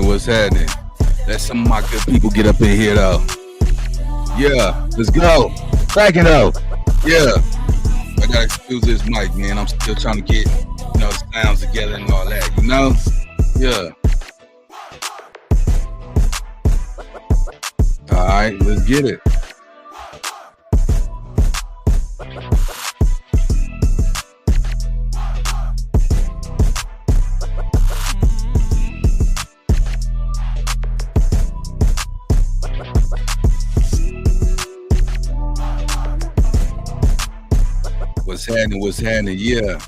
What's happening? Let some of my good people get up in here though. Yeah, let's go. Crack it up. Yeah. I gotta excuse this mic, man. I'm still trying to get, the sounds together and all that, Yeah. All right, let's get it. What's happening? Yeah.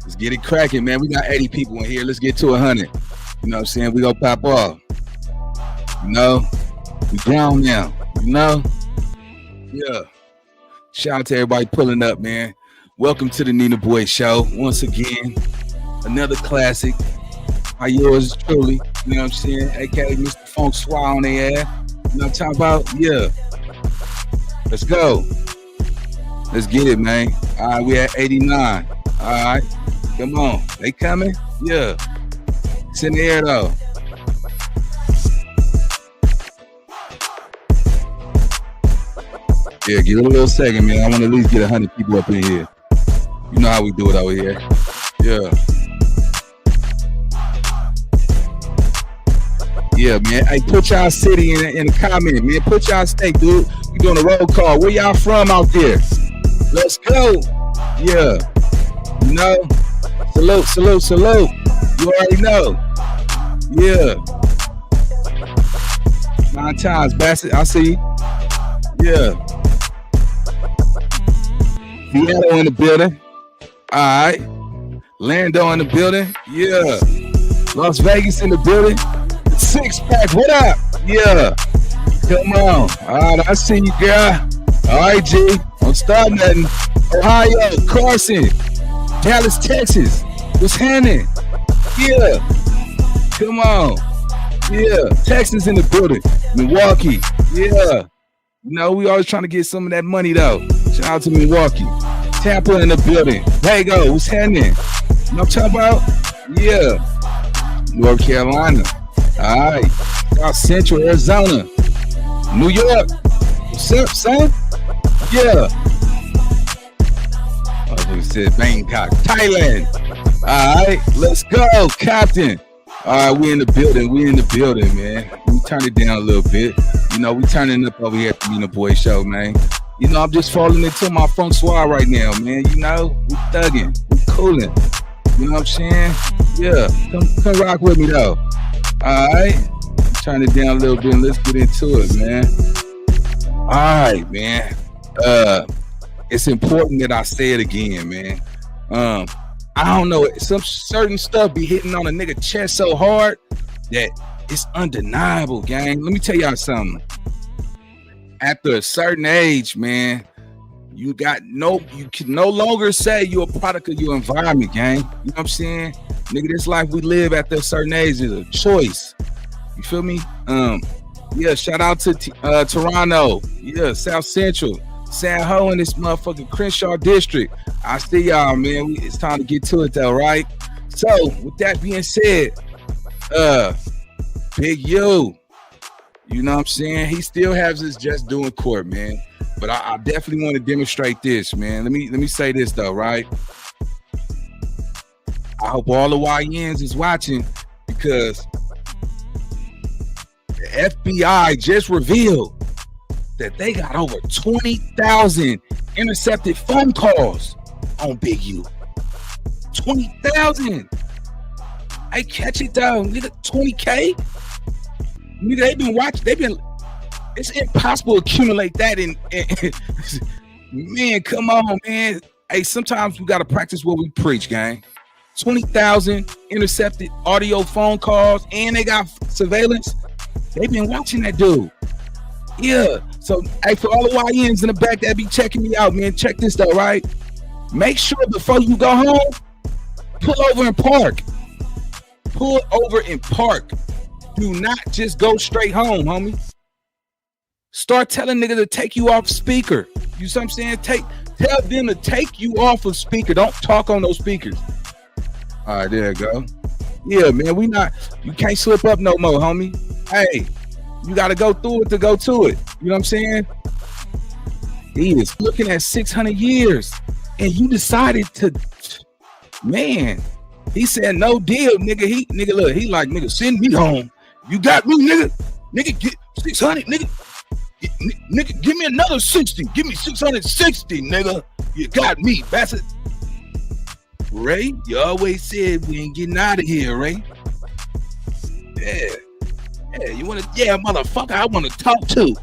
Let's get it cracking, man. We got 80 people in here. Let's get to 100. You know what I'm saying? We gonna pop off. We grown now. Yeah. Shout out to everybody pulling up, man. Welcome to the Nina Boy Show. Once again, another classic. By yours truly. You know what I'm saying? AKA Mr. Funk Swire on their ass. You know what I'm talking about? Yeah. Let's go. Let's get it, man. All right, we at 89. All right, come on. They coming? Yeah. It's in the air, though. Yeah, give it a little second, man. I want to at least get 100 people up in here. You know how we do it over here. Yeah. Yeah, man. Hey, put y'all city in the comment, man. Put y'all state, dude. We doing a roll call. Where y'all from out there? Let's go. Yeah. Salute. You already know. Yeah. 9 times, Bassett. I see. Yeah. Seattle in the building. All right. Lando in the building. Yeah. Las Vegas in the building. 6-pack. What up? Yeah. Come on. All right. I see you, girl. All right, G. Don't start nothing. Ohio, Carson, Dallas, Texas. What's happening? Yeah. Come on. Yeah. Texas in the building. Milwaukee. Yeah. We always trying to get some of that money, though. Shout out to Milwaukee. Tampa in the building. Vago, what's happening? You know what I'm talking about? Yeah. North Carolina. All right. South Central Arizona. New York. What's up, son? Yeah. I said Bangkok, Thailand. All right, let's go, Captain. All right, we in the building, man. We turn it down a little bit. We turning up over here at the Nina Boy Show, man. I'm just falling into my funk swire right now, man. We thugging, we cooling. You know what I'm saying? Yeah, come rock with me though. All right, turn it down a little bit and let's get into it, man. All right, man. It's important that I say it again, man. I don't know, some certain stuff be hitting on a nigga chest so hard that it's undeniable, gang. Let me tell y'all something. After a certain age, man, you can no longer say you're a product of your environment, gang. You know what I'm saying? Nigga, this life we live after a certain age is a choice. You feel me? Yeah, shout out to Toronto. Yeah, South Central. San Ho in this motherfucking Crenshaw district. I see y'all, man. It's time to get to it though, right? So with that being said, Big U, you know what I'm saying? He still has his just doing court, man. But I definitely want to demonstrate this, man. Let me say this though, right? I hope all the YNs is watching because the FBI just revealed that they got over 20,000 intercepted phone calls on Big U. 20,000. I catch it down, nigga. 20K. Nigga, they've been watching. It's impossible to accumulate that in Man, come on, man. Hey, sometimes we gotta practice what we preach, gang. 20,000 intercepted audio phone calls, and they got surveillance. They've been watching that dude. Yeah. So, hey, for all the YNs in the back that be checking me out, man, check this out, right? Make sure before you go home, pull over and park. Pull over and park. Do not just go straight home, homie. Start telling niggas to take you off speaker. You see what I'm saying? Tell them to take you off of speaker. Don't talk on those speakers. All right, there you go. Yeah, man, you can't slip up no more, homie. Hey, you got to go through it to go to it. You know what I'm saying? He is looking at 600 years, and you decided to, man, he said no deal, nigga. Look, he like, nigga, send me home. You got me, nigga. Nigga, get 600, nigga. Nigga, give me another 60. Give me 660, nigga. You got me, bastard. Ray, you always said we ain't getting out of here, Ray. Yeah. Yeah, you wanna, yeah, motherfucker, I wanna talk to.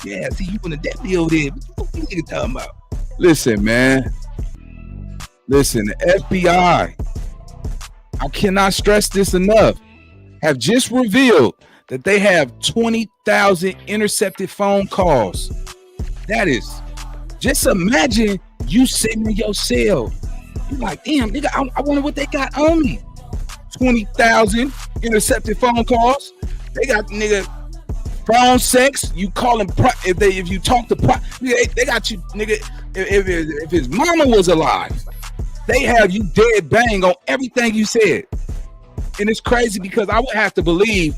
Yeah, see, you wanna deputy over there. What the fuck you nigga talking about? Listen, man. Listen, the FBI, I cannot stress this enough, have just revealed that they have 20,000 intercepted phone calls. That is, just imagine you sitting in your cell. You're like, damn, nigga, I wonder what they got on me. 20,000 intercepted phone calls. They got, nigga, phone sex. You call them, if you talk to, they got you, nigga, if his mama was alive, they have you dead bang on everything you said. And it's crazy because I would have to believe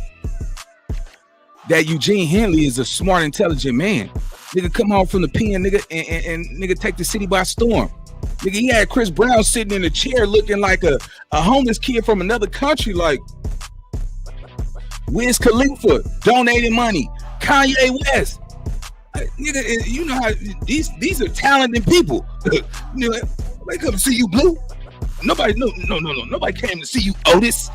that Eugene Henley is a smart, intelligent man. Nigga come home from the pen, nigga, and nigga take the city by storm. Nigga, he had Chris Brown sitting in a chair looking like a homeless kid from another country, like Wiz Khalifa donating money, Kanye West. Nigga, you know how these are talented people. You know, they come to see you, Blue. Nobody, no. Nobody came to see you, Otis.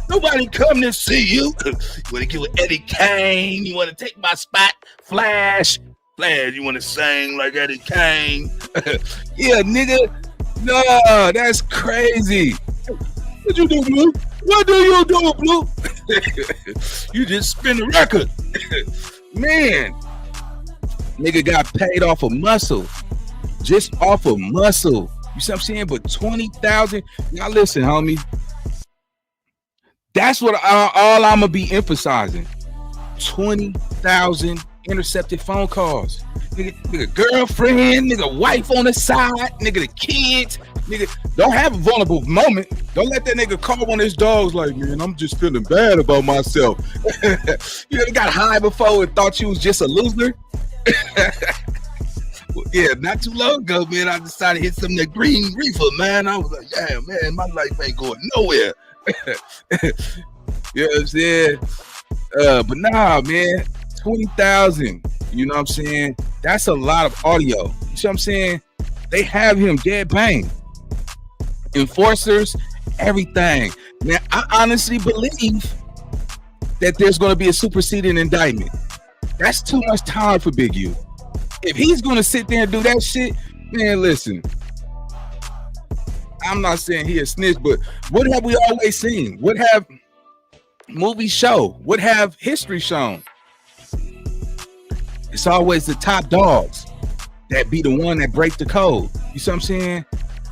Nobody come to see you. You want to get with Eddie Kane? You want to take my spot, Flash? You want to sing like Eddie Kane? Yeah, nigga. No, that's crazy. What you do, Blue? What do you do, Blue? You just spin the record. Man, nigga got paid off of muscle. Just off of muscle. You see what I'm saying? But 20,000. Now listen, homie. That's what all I'm gonna be emphasizing. 20,000 intercepted phone calls. Nigga, girlfriend, nigga, wife on the side, nigga, the kids, nigga, don't have a vulnerable moment. Don't let that nigga call one of his dogs like, man, I'm just feeling bad about myself. You ever got high before and thought you was just a loser? Well, yeah, not too long ago, man, I decided to hit some of that green reefer, man. I was like, yeah, man, my life ain't going nowhere. You know what I'm saying? But nah, man, 20,000, you know what I'm saying? That's a lot of audio. You see what I'm saying? They have him dead bang. Enforcers, everything. Now, I honestly believe that there's going to be a superseding indictment. That's too much time for Big U. If he's going to sit there and do that shit, man, listen. I'm not saying he a snitch, but what have we always seen? What have movies show? What have history shown? It's always the top dogs that be the one that break the code. You see what I'm saying?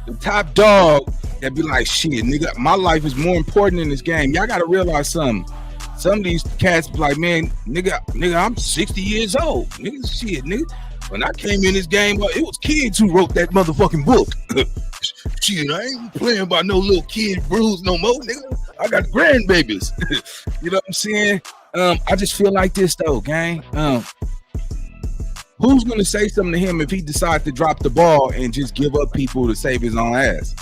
The top dog that be like, shit, nigga, my life is more important in this game. Y'all got to realize something. Some of these cats be like, man, nigga, I'm 60 years old. Nigga, shit, nigga. When I came in this game, it was kids who wrote that motherfucking book. Shit, I ain't playing by no little kid brews no more, nigga. I got grandbabies. You know what I'm saying? I just feel like this though, gang. Who's gonna say something to him if he decides to drop the ball and just give up people to save his own ass?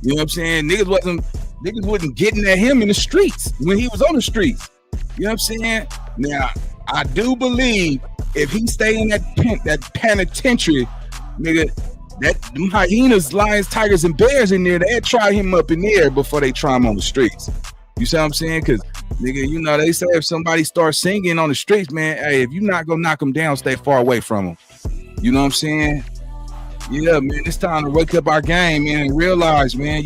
You know what I'm saying? Niggas wasn't getting at him in the streets when he was on the streets. You know what I'm saying? Now, I do believe if he stay in that penitentiary, nigga, that them hyenas, lions, tigers, and bears in there, they'll try him up in there before they try him on the streets. You see what I'm saying? Because, nigga, you know, they say if somebody starts singing on the streets, man, hey, if you not gonna knock them down, stay far away from them. You know what I'm saying? Yeah, man, it's time to wake up our game, man, and realize, man,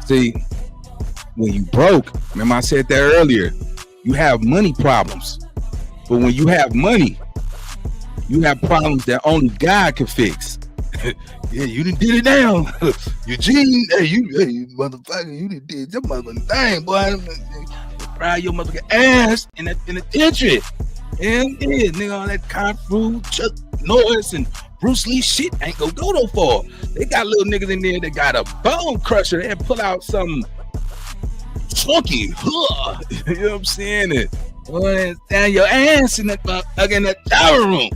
see, when you broke, remember I said that earlier, you have money problems. But when you have money, you have problems that only God can fix. Yeah, you done did it now. Eugene, hey, motherfucker, you done did your motherfucking thing, boy. Fry your motherfucking ass in the penitentiary. And yeah, nigga, all that Kung Fu, Chuck Norris, and Bruce Lee shit ain't gonna go no far. They got little niggas in there that got a bone crusher and pull out some chunky, you know what I'm saying? And down your ass in that shower room.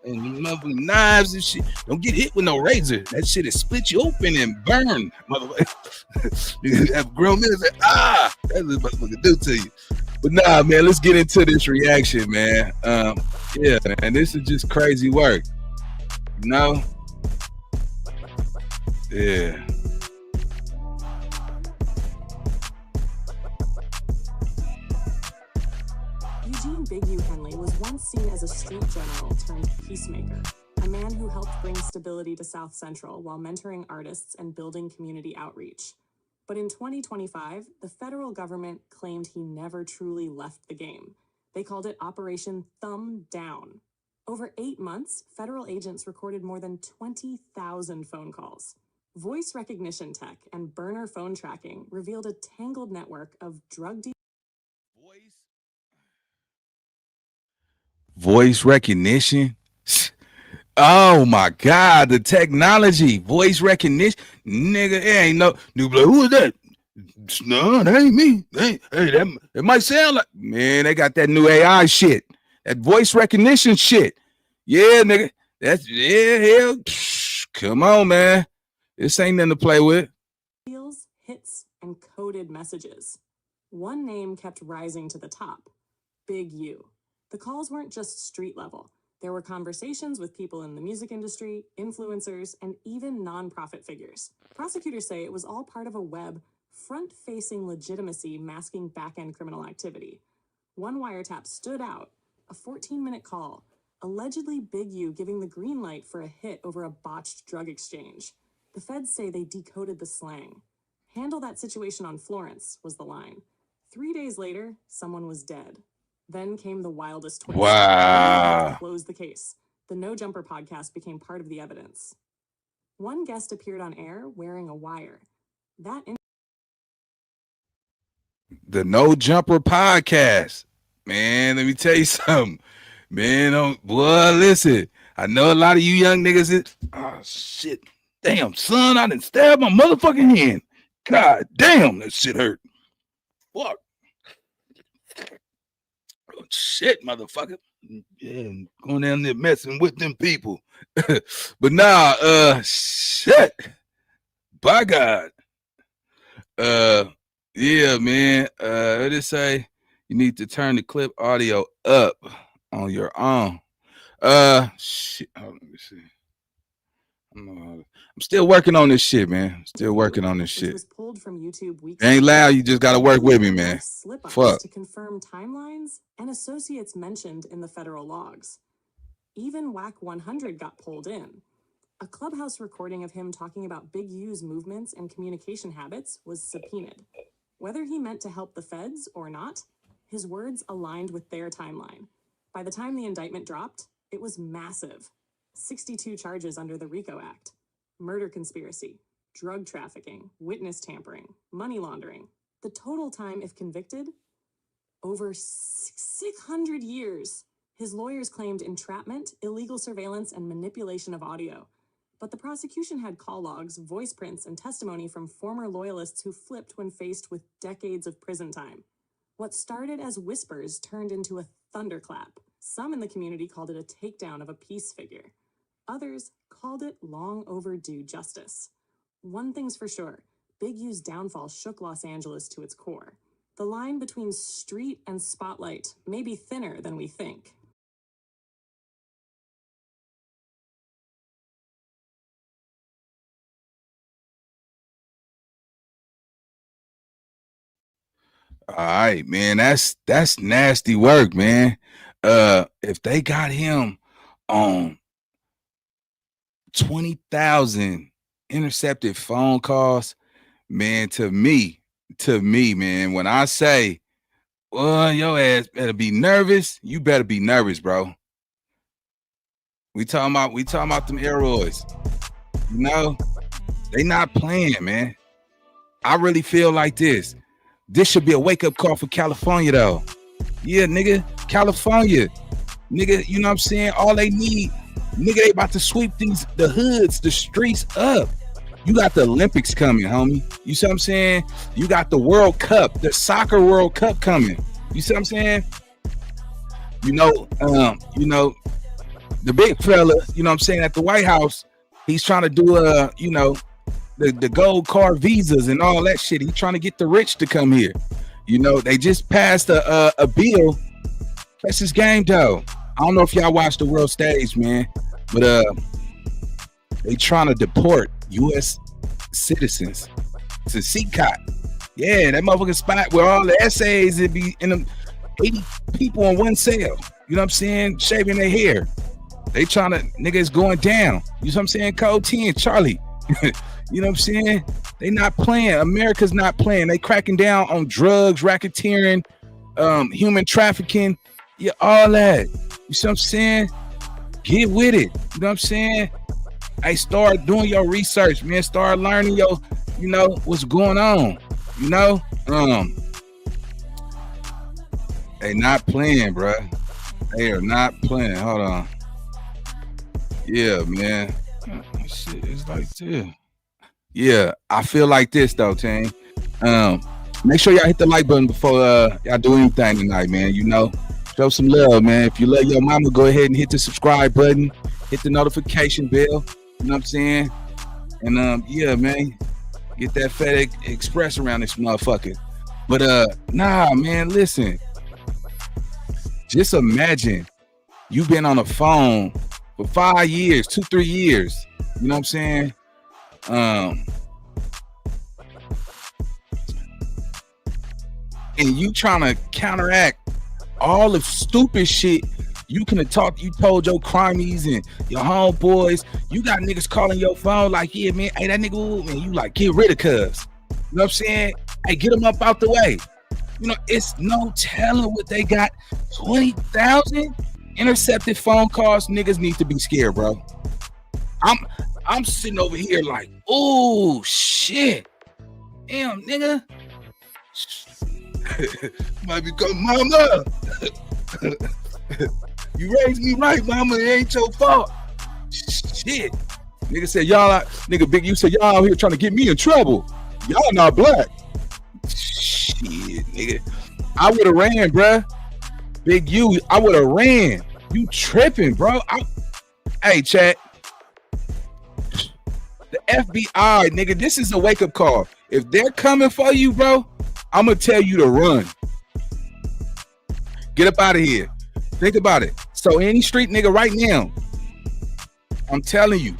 And motherfucking knives and shit. Don't get hit with no razor. That shit is split you open and burn. Motherfucker. You have grown men say, that's what motherfucker do to you. But nah, man, let's get into this reaction, man. Yeah, man, this is just crazy work. You know? Yeah. Eugene Big U Henley was once seen as a street general turned peacemaker, a man who helped bring stability to South Central while mentoring artists and building community outreach. But in 2025, the federal government claimed he never truly left the game. They called it Operation Thumb Down. Over 8 months, federal agents recorded more than 20,000 phone calls. Voice recognition tech and burner phone tracking revealed a tangled network of drug dealers. Voice recognition. Oh my God, the technology, voice recognition, nigga, it ain't no new blood. Who is that? No, that ain't me. Hey, that it might sound like, man. They got that new AI shit, that voice recognition shit. Yeah, nigga, that's hell. Come on, man. This ain't nothing to play with. Hits, and coded messages. One name kept rising to the top: Big U. The calls weren't just street level. There were conversations with people in the music industry, influencers, and even nonprofit figures. Prosecutors say it was all part of a web front-facing legitimacy masking back-end criminal activity. One wiretap stood out: a 14-minute call, allegedly Big U giving the green light for a hit over a botched drug exchange. The feds say they decoded the slang. "Handle that situation on Florence," was the line. 3 days later, someone was dead. Then came the wildest twist. Wow. Closed the case. The No Jumper podcast became part of the evidence. One guest appeared on air wearing a wire. The No Jumper podcast. Man, let me tell you something. Man, boy, listen. I know a lot of you young niggas oh shit. Damn, son, I done stabbed my motherfucking hand. God damn, that shit hurt. Fuck. Oh, shit, motherfucker. Yeah, going down there messing with them people. But nah, shit. By God. Yeah, man. What did it say? You need to turn the clip audio up on your own. Shit. Hold on, let me see. I'm still working on this shit, man. Still working on this shit. Was pulled from YouTube weeks ain't loud. You just gotta work with me, man. Fuck. To confirm timelines and associates mentioned in the federal logs. Even WAC 100 got pulled in. A Clubhouse recording of him talking about Big U's movements and communication habits was subpoenaed. Whether he meant to help the feds or not, his words aligned with their timeline. By the time the indictment dropped, it was massive. 62 charges under the RICO Act: murder conspiracy, drug trafficking, witness tampering, money laundering. The total time, if convicted, over 600 years. His lawyers claimed entrapment, illegal surveillance, and manipulation of audio. But the prosecution had call logs, voice prints, and testimony from former loyalists who flipped when faced with decades of prison time. What started as whispers turned into a thunderclap. Some in the community called it a takedown of a peace figure. Others called it long overdue justice. One thing's for sure: Big U's downfall shook Los Angeles to its core. The line between street and spotlight may be thinner than we think. All right, man. That's nasty work, man. If they got him on 20,000 intercepted phone calls, man, to me, man, when I say, well, your ass better be nervous, you better be nervous, bro. We talking about them aeroids. You know, they not playing, man. I really feel like this should be a wake-up call for California, though. Yeah, nigga, California. Nigga, you know what I'm saying? All they need, nigga, they about to sweep the hoods, the streets up. You got the Olympics coming, homie. You see what I'm saying? You got the World Cup, the soccer World Cup coming. You see what I'm saying? You know, the big fella, you know what I'm saying, at the White House, he's trying to do the gold card visas and all that shit. He's trying to get the rich to come here. You know, they just passed a bill. That's his game, though. I don't know if y'all watched the world stage, man, but they trying to deport U.S. citizens to CCOT. Yeah, that motherfucking spot where all the essays would be in them 80 people in one cell. You know what I'm saying? Shaving their hair. They trying to, niggas going down. You know what I'm saying? Code 10, Charlie. You know what I'm saying? They not playing. America's not playing. They cracking down on drugs, racketeering, human trafficking. Yeah, all that. You see what I'm saying? Get with it. You know what I'm saying? Hey, start doing your research, man. Start learning your, you know, what's going on. You know? They not playing, bro. They are not playing. Hold on. Yeah, man. Shit is like this. Yeah, I feel like this though, team. Make sure y'all hit the like button before y'all do anything tonight, man. You know, show some love, man. If you love your mama, go ahead and hit the subscribe button, hit the notification bell. You know what I'm saying? And yeah, man, get that FedEx Express around this motherfucker. But nah, man, listen. Just imagine you've been on the phone for 5 years, 2-3 years. You know what I'm saying? And you trying to counteract all the stupid shit you can have talked. You told your crimies and your homeboys. You got niggas calling your phone like, yeah, man, hey, that nigga, man, you like, get rid of cuz. You know what I'm saying? Hey, get them up out the way. You know, it's no telling what they got. 20,000 intercepted phone calls. Niggas need to be scared, bro. I'm sitting over here like, oh shit. Damn, nigga. Might become mama. You raised me right, mama. It ain't your fault. Shit. Nigga said, y'all, nigga Big, you said y'all out here trying to get me in trouble. Y'all not black. Shit, nigga. I would have ran, bruh. Big U, I would have ran. You tripping, bro. Hey, chat. The FBI, nigga, this is a wake-up call. If they're coming for you, bro, I'm going to tell you to run. Get up out of here. Think about it. So any street nigga right now, I'm telling you,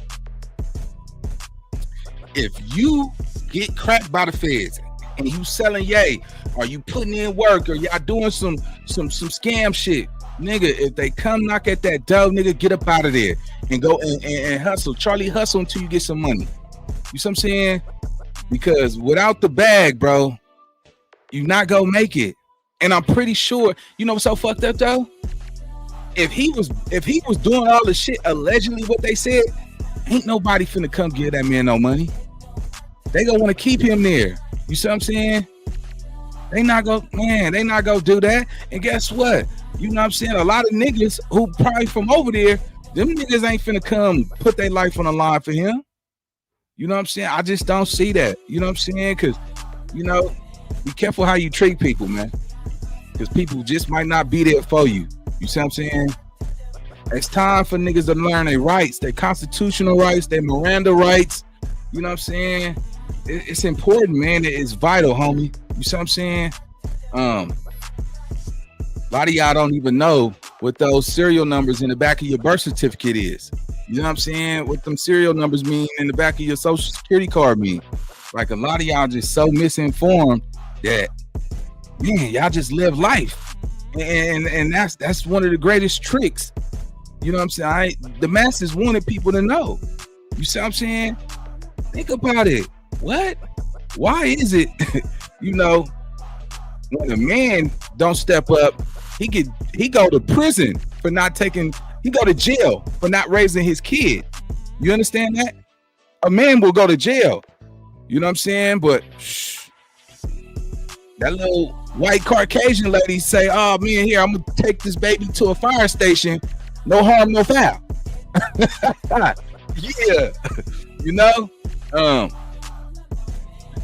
if you get cracked by the feds and you selling yay, or you putting in work, or y'all doing some scam shit, nigga, if they come knock at that door, nigga, get up out of there and go and hustle. Charlie, hustle until you get some money. You see what I'm saying? Because without the bag, bro, you not gonna make it. And I'm pretty sure, you know what's so fucked up though? If he was doing all the shit allegedly what they said, ain't nobody finna come give that man no money. They gonna want to keep him there. You see what I'm saying? They not gonna do that. And guess what? You know what I'm saying? A lot of niggas who probably from over there, them niggas ain't finna come put their life on the line for him. You know what I'm saying? I just don't see that. You know what I'm saying? Because, you know, be careful how you treat people, man. Because people just might not be there for you. You see what I'm saying? It's time for niggas to learn their rights, their constitutional rights, their Miranda rights. You know what I'm saying? It's important, man. It's vital, homie. You see what I'm saying? A lot of y'all don't even know what those serial numbers in the back of your birth certificate is. You know what I'm saying? What them serial numbers mean in the back of your social security card mean. Like a lot of y'all just so misinformed that, man, y'all just live life. And that's one of the greatest tricks You know what I'm saying? The masses wanted people to know. You see what I'm saying? Think about it. What? Why is it, you know, when a man don't step up, he go to prison for not taking, he go to jail for not raising his kid. You understand that? A man will go to jail. You know what I'm saying? But that little white Caucasian lady say, oh man, here, I'm gonna take this baby to a fire station. No harm, no foul. Yeah. You know?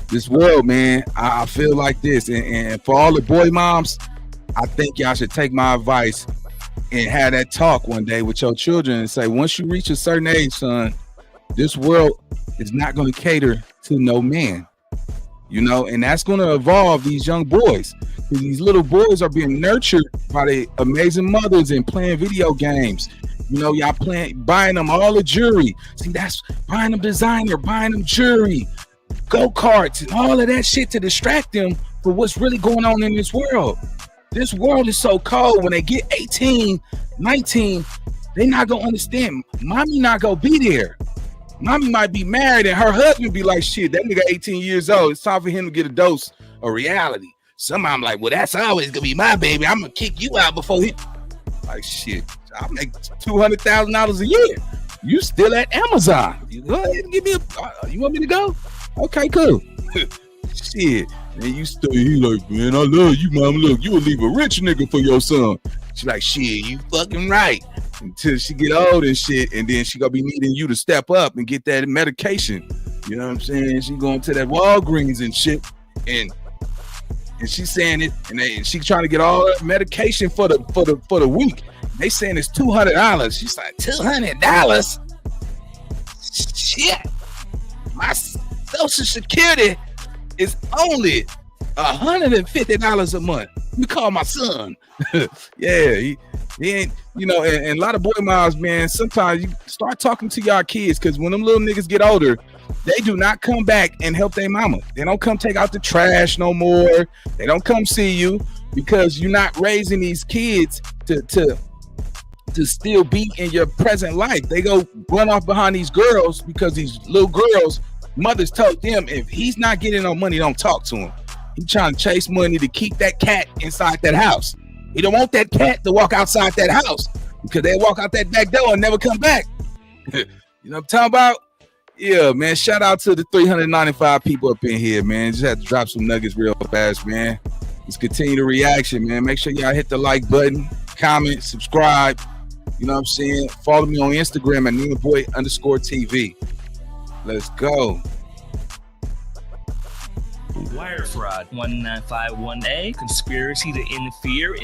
This world, man, I feel like this. And for all the boy moms, I think y'all should take my advice and have that talk one day with your children and say, once you reach a certain age, son, this world is not going to cater to no man. You know, and that's going to evolve these young boys. These little boys are being nurtured by the amazing mothers and playing video games. You know, y'all buying them all the jewelry. See, that's buying them designer, buying them jewelry, go-karts, and all of that shit to distract them for what's really going on in this world. This world is so cold. When they get 18, 19, they not going to understand. Mommy not going to be there. Mommy might be married and her husband be like, shit, that nigga 18 years old. It's time for him to get a dose of reality. Somehow I'm like, well, that's always going to be my baby. I'm going to kick you out before him. Like, shit, I make $200,000 a year. You still at Amazon. You go ahead and give me you want me to go? Okay, cool. Shit. And you still, he like, man, I love you, mama. Look, you would leave a rich nigga for your son. She like, shit, you fucking right. Until she get old and shit, and then she gonna be needing you to step up and get that medication. You know what I'm saying? She going to that Walgreens and shit, and she's saying it, and she trying to get all that medication for the week. They saying it's $200. She's like, $200? Shit, my Social Security is only $150 a month. You call my son. Yeah, he ain't, you know, and a lot of boy moms, man, sometimes you start talking to y'all kids, because when them little niggas get older, they do not come back and help their mama. They don't come take out the trash no more. They don't come see you, because you're not raising these kids to still be in your present life. They go run off behind these girls, because these little girls, mothers told them, if he's not getting no money, don't talk to him. He trying to chase money to keep that cat inside that house. He don't want that cat to walk outside that house, because they walk out that back door and never come back. You know what I'm talking about? Yeah, man. Shout out to the 395 people up in here, man. Just had to drop some nuggets real fast, man. Let's continue the reaction, man. Make sure y'all hit the like button, comment, subscribe. You know what I'm saying? Follow me on Instagram at NinaBoy_TV. Let's go. Wire fraud 1951A, conspiracy to interference,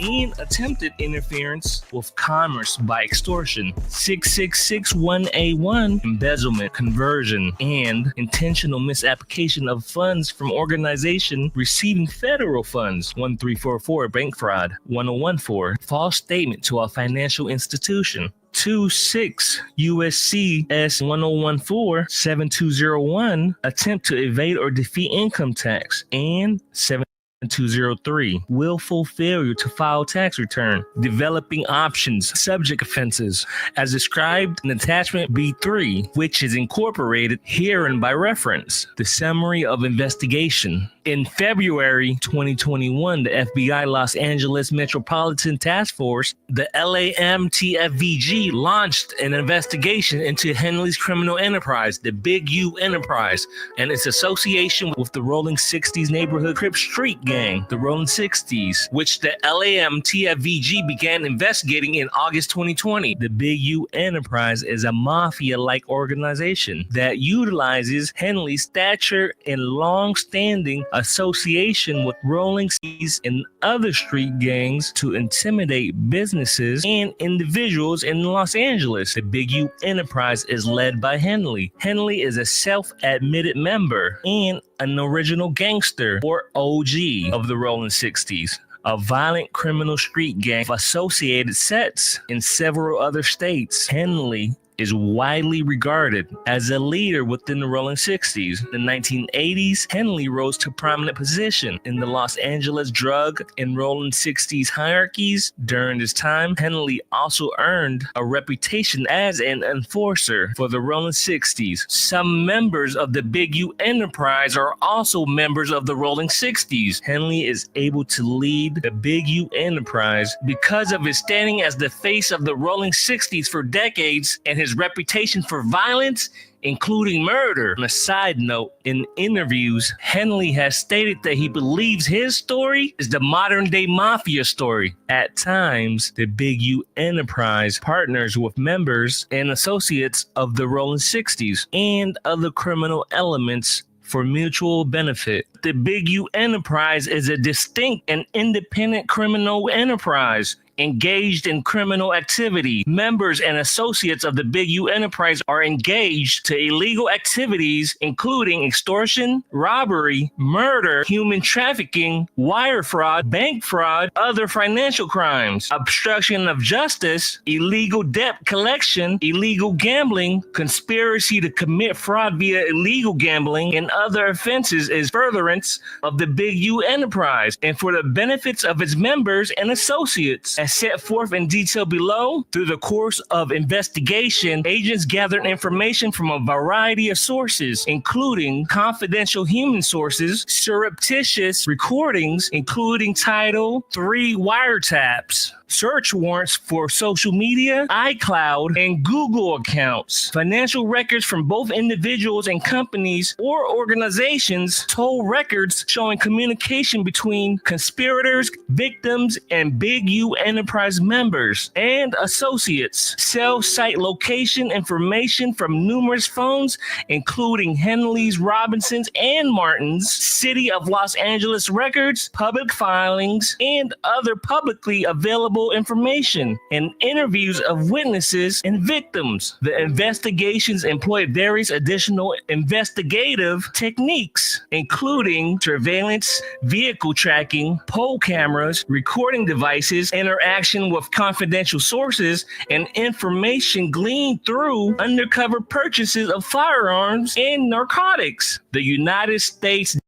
and attempted interference with commerce by extortion. 6661A1, embezzlement, conversion, and intentional misapplication of funds from organization receiving federal funds. 1344, bank fraud. 1014, false statement to a financial institution. 26 USC S 1014 7201, attempt to evade or defeat income tax, and 7203, willful failure to file tax return. Developing options, subject offenses, as described in attachment B3, which is incorporated herein by reference. The summary of investigation. In February 2021, the FBI Los Angeles Metropolitan Task Force, the LAMTFVG, launched an investigation into Henley's criminal enterprise, the Big U Enterprise, and its association with the Rolling 60s neighborhood Crip Street Gang, the Rolling 60s, which the LAMTFVG began investigating in August 2020. The Big U Enterprise is a mafia-like organization that utilizes Henley's stature and long-standing association with Rolling 60s and other street gangs to intimidate businesses and individuals in Los Angeles. The Big U Enterprise is led by Henley. Henley is a self-admitted member and an original gangster, or OG, of the Rolling 60s, a violent criminal street gang of associated sets in several other states. Henley is widely regarded as a leader within the Rolling 60s. In the 1980s, Henley rose to a prominent position in the Los Angeles drug and Rolling 60s hierarchies. During this time, Henley also earned a reputation as an enforcer for the Rolling 60s. Some members of the Big U enterprise are also members of the Rolling 60s. Henley is able to lead the Big U enterprise because of his standing as the face of the Rolling 60s for decades and his reputation for violence, including murder. On a side note, in interviews, Henley has stated that he believes his story is the modern-day mafia story. At times, the Big U enterprise partners with members and associates of the Rolling 60s and other criminal elements for mutual benefit. The Big U enterprise is a distinct and independent criminal enterprise engaged in criminal activity. Members and associates of the Big U enterprise are engaged to illegal activities, including extortion, robbery, murder, human trafficking, wire fraud, bank fraud, other financial crimes, obstruction of justice, illegal debt collection, illegal gambling, conspiracy to commit fraud via illegal gambling, and other offenses is furtherance of the Big U enterprise and for the benefits of its members and associates. As set forth in detail below, through the course of investigation, agents gathered information from a variety of sources, including confidential human sources, surreptitious recordings, including Title III wiretaps, search warrants for social media, iCloud, and Google accounts, financial records from both individuals and companies or organizations, toll records showing communication between conspirators, victims, and Big U enterprise members and associates, cell site location information from numerous phones, including Henley's, Robinson's, and Martin's, City of Los Angeles records, public filings, and other publicly available information, and interviews of witnesses and victims. The investigations employed various additional investigative techniques, including surveillance, vehicle tracking, poll cameras, recording devices, interaction with confidential sources, and information gleaned through undercover purchases of firearms and narcotics. The United States.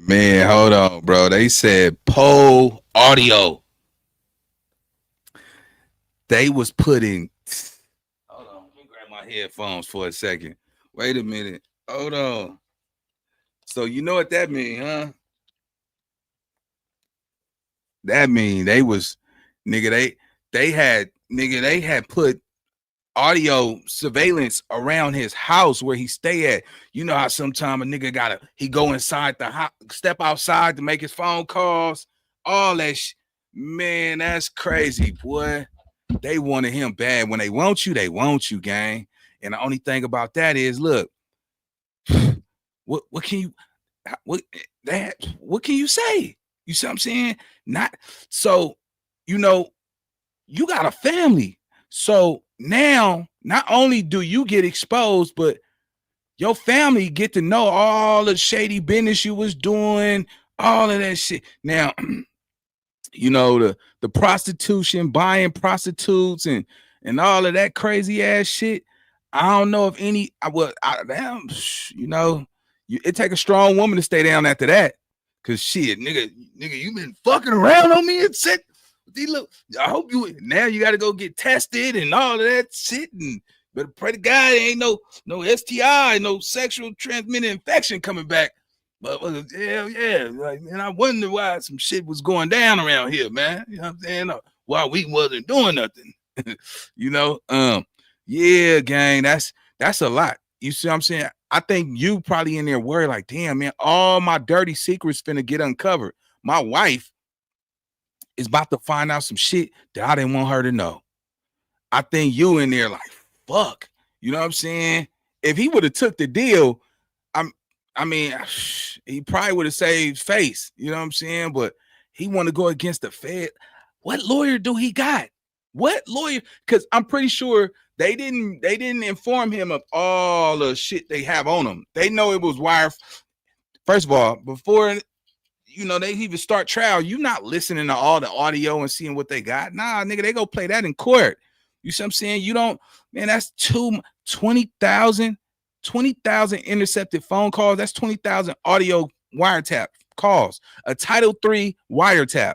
Man, hold on, bro. They said poll audio. They was putting. Hold on, let me grab my headphones for a second. Wait a minute. Hold on. So you know what that mean, huh? That mean they was they had put audio surveillance around his house where he stay at. You know how sometime a nigga he go inside the house, step outside to make his phone calls, all that man, that's crazy, boy. They wanted him bad. When they want you, gang. And the only thing about that is, look, what can you say? You see what I'm saying? Not so, you know, you got a family. So now, not only do you get exposed, but your family get to know all the shady business you was doing, all of that shit. Now, you know, the prostitution, buying prostitutes and all of that crazy ass shit. I don't know if any, you know, it take a strong woman to stay down after that. Cause shit, nigga, you been fucking around on me and said, look, I hope now you got to go get tested and all of that shit, and better pray to God there ain't no STI, no sexual transmitted infection coming back. But yeah, like, man, I wonder why some shit was going down around here, man. You know what I'm saying? Why we wasn't doing nothing, you know? Yeah, gang, that's a lot. You see what I'm saying? I think you probably in there worried like, damn, man, all my dirty secrets finna get uncovered. My wife is about to find out some shit that I didn't want her to know. I think you in there like, fuck. You know what I'm saying? If he would have took the deal, I mean, he probably would have saved face. You know what I'm saying? But he want to go against the Fed. What lawyer do he got? What lawyer? Because I'm pretty sure they didn't inform him of all the shit they have on him. They know it was wire. First of all, before they even start trial. You not listening to all the audio and seeing what they got. Nah, nigga, they go play that in court. You see what I'm saying? You don't, man, that's 20,000 intercepted phone calls. That's 20,000 audio wiretap calls. A Title III wiretap.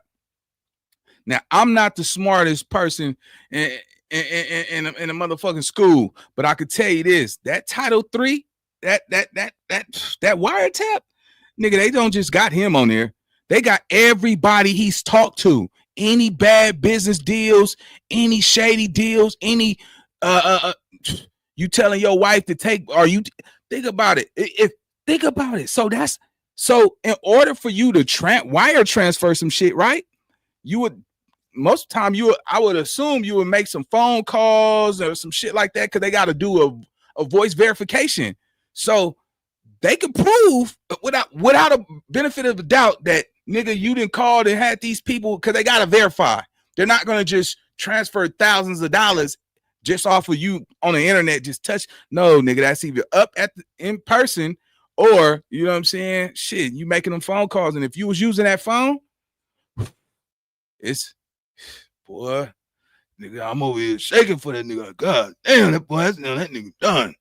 Now, I'm not the smartest person in a motherfucking school, but I could tell you this: that Title III, that wiretap, nigga, they don't just got him on there. They got everybody he's talked to. Any bad business deals, any shady deals, any you telling your wife to take, or you think about it. Think about it. So in order for you to wire transfer some shit, right? You would most of the time I would assume you would make some phone calls or some shit like that because they got to do a voice verification. So they could prove without a benefit of the doubt that nigga you didn't call and had these people, because they got to verify. They're not going to just transfer thousands of dollars just off of you on the internet. Just touch. No, nigga, that's either up in person or, you know what I'm saying? Shit, you making them phone calls. And if you was using that phone, it's, boy, nigga, I'm over here shaking for that nigga. God damn, that nigga done.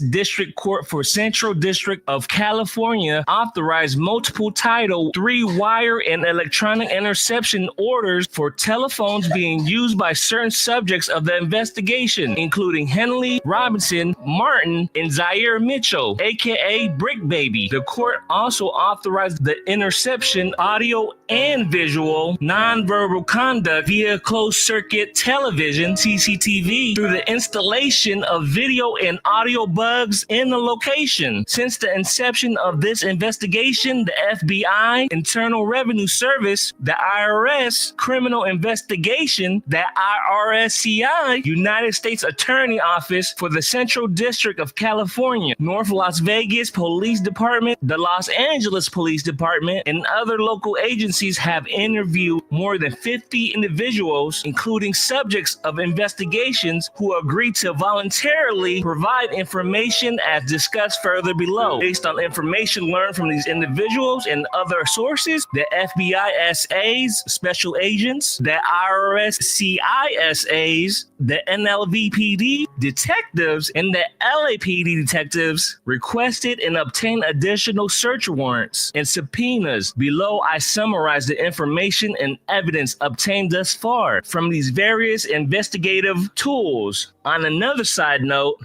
District Court for Central District of California authorized multiple Title III wire and electronic interception orders for telephones being used by certain subjects of the investigation, including Henley, Robinson, Martin, and Zaire Mitchell, aka Brick Baby. The court also authorized the interception, audio and visual, nonverbal conduct via closed circuit television, CCTV, through the installation of video and audio bugs in the location. Since the inception of this investigation, the FBI, Internal Revenue Service, the IRS, Criminal Investigation, the IRSCI, United States Attorney Office for the Central District of California, North Las Vegas Police Department, the Los Angeles Police Department, and other local agencies have interviewed more than 50 individuals, including subjects of investigations, who agreed to voluntarily provide information as discussed further below. Based on information learned from these individuals and other sources, the FBI SAs, special agents, the IRS CISAs, the NLVPD detectives, and the LAPD detectives requested and obtained additional search warrants and subpoenas. Below, I summarize the information and evidence obtained thus far from these various investigative tools. On another side note,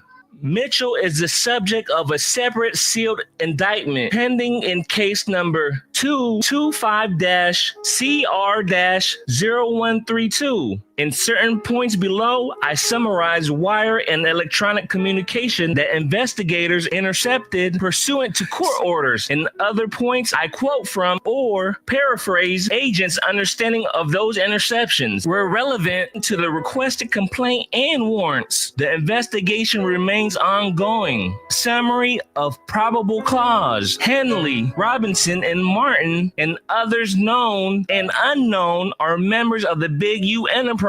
Mitchell is the subject of a separate sealed indictment pending in case number 225-CR-0132. In certain points below, I summarize wire and electronic communication that investigators intercepted pursuant to court orders. In other points, I quote from or paraphrase agents' understanding of those interceptions were relevant to the requested complaint and warrants. The investigation remains ongoing. Summary of probable cause. Henley, Robinson, and Martin, and others known and unknown, are members of the Big U Enterprise,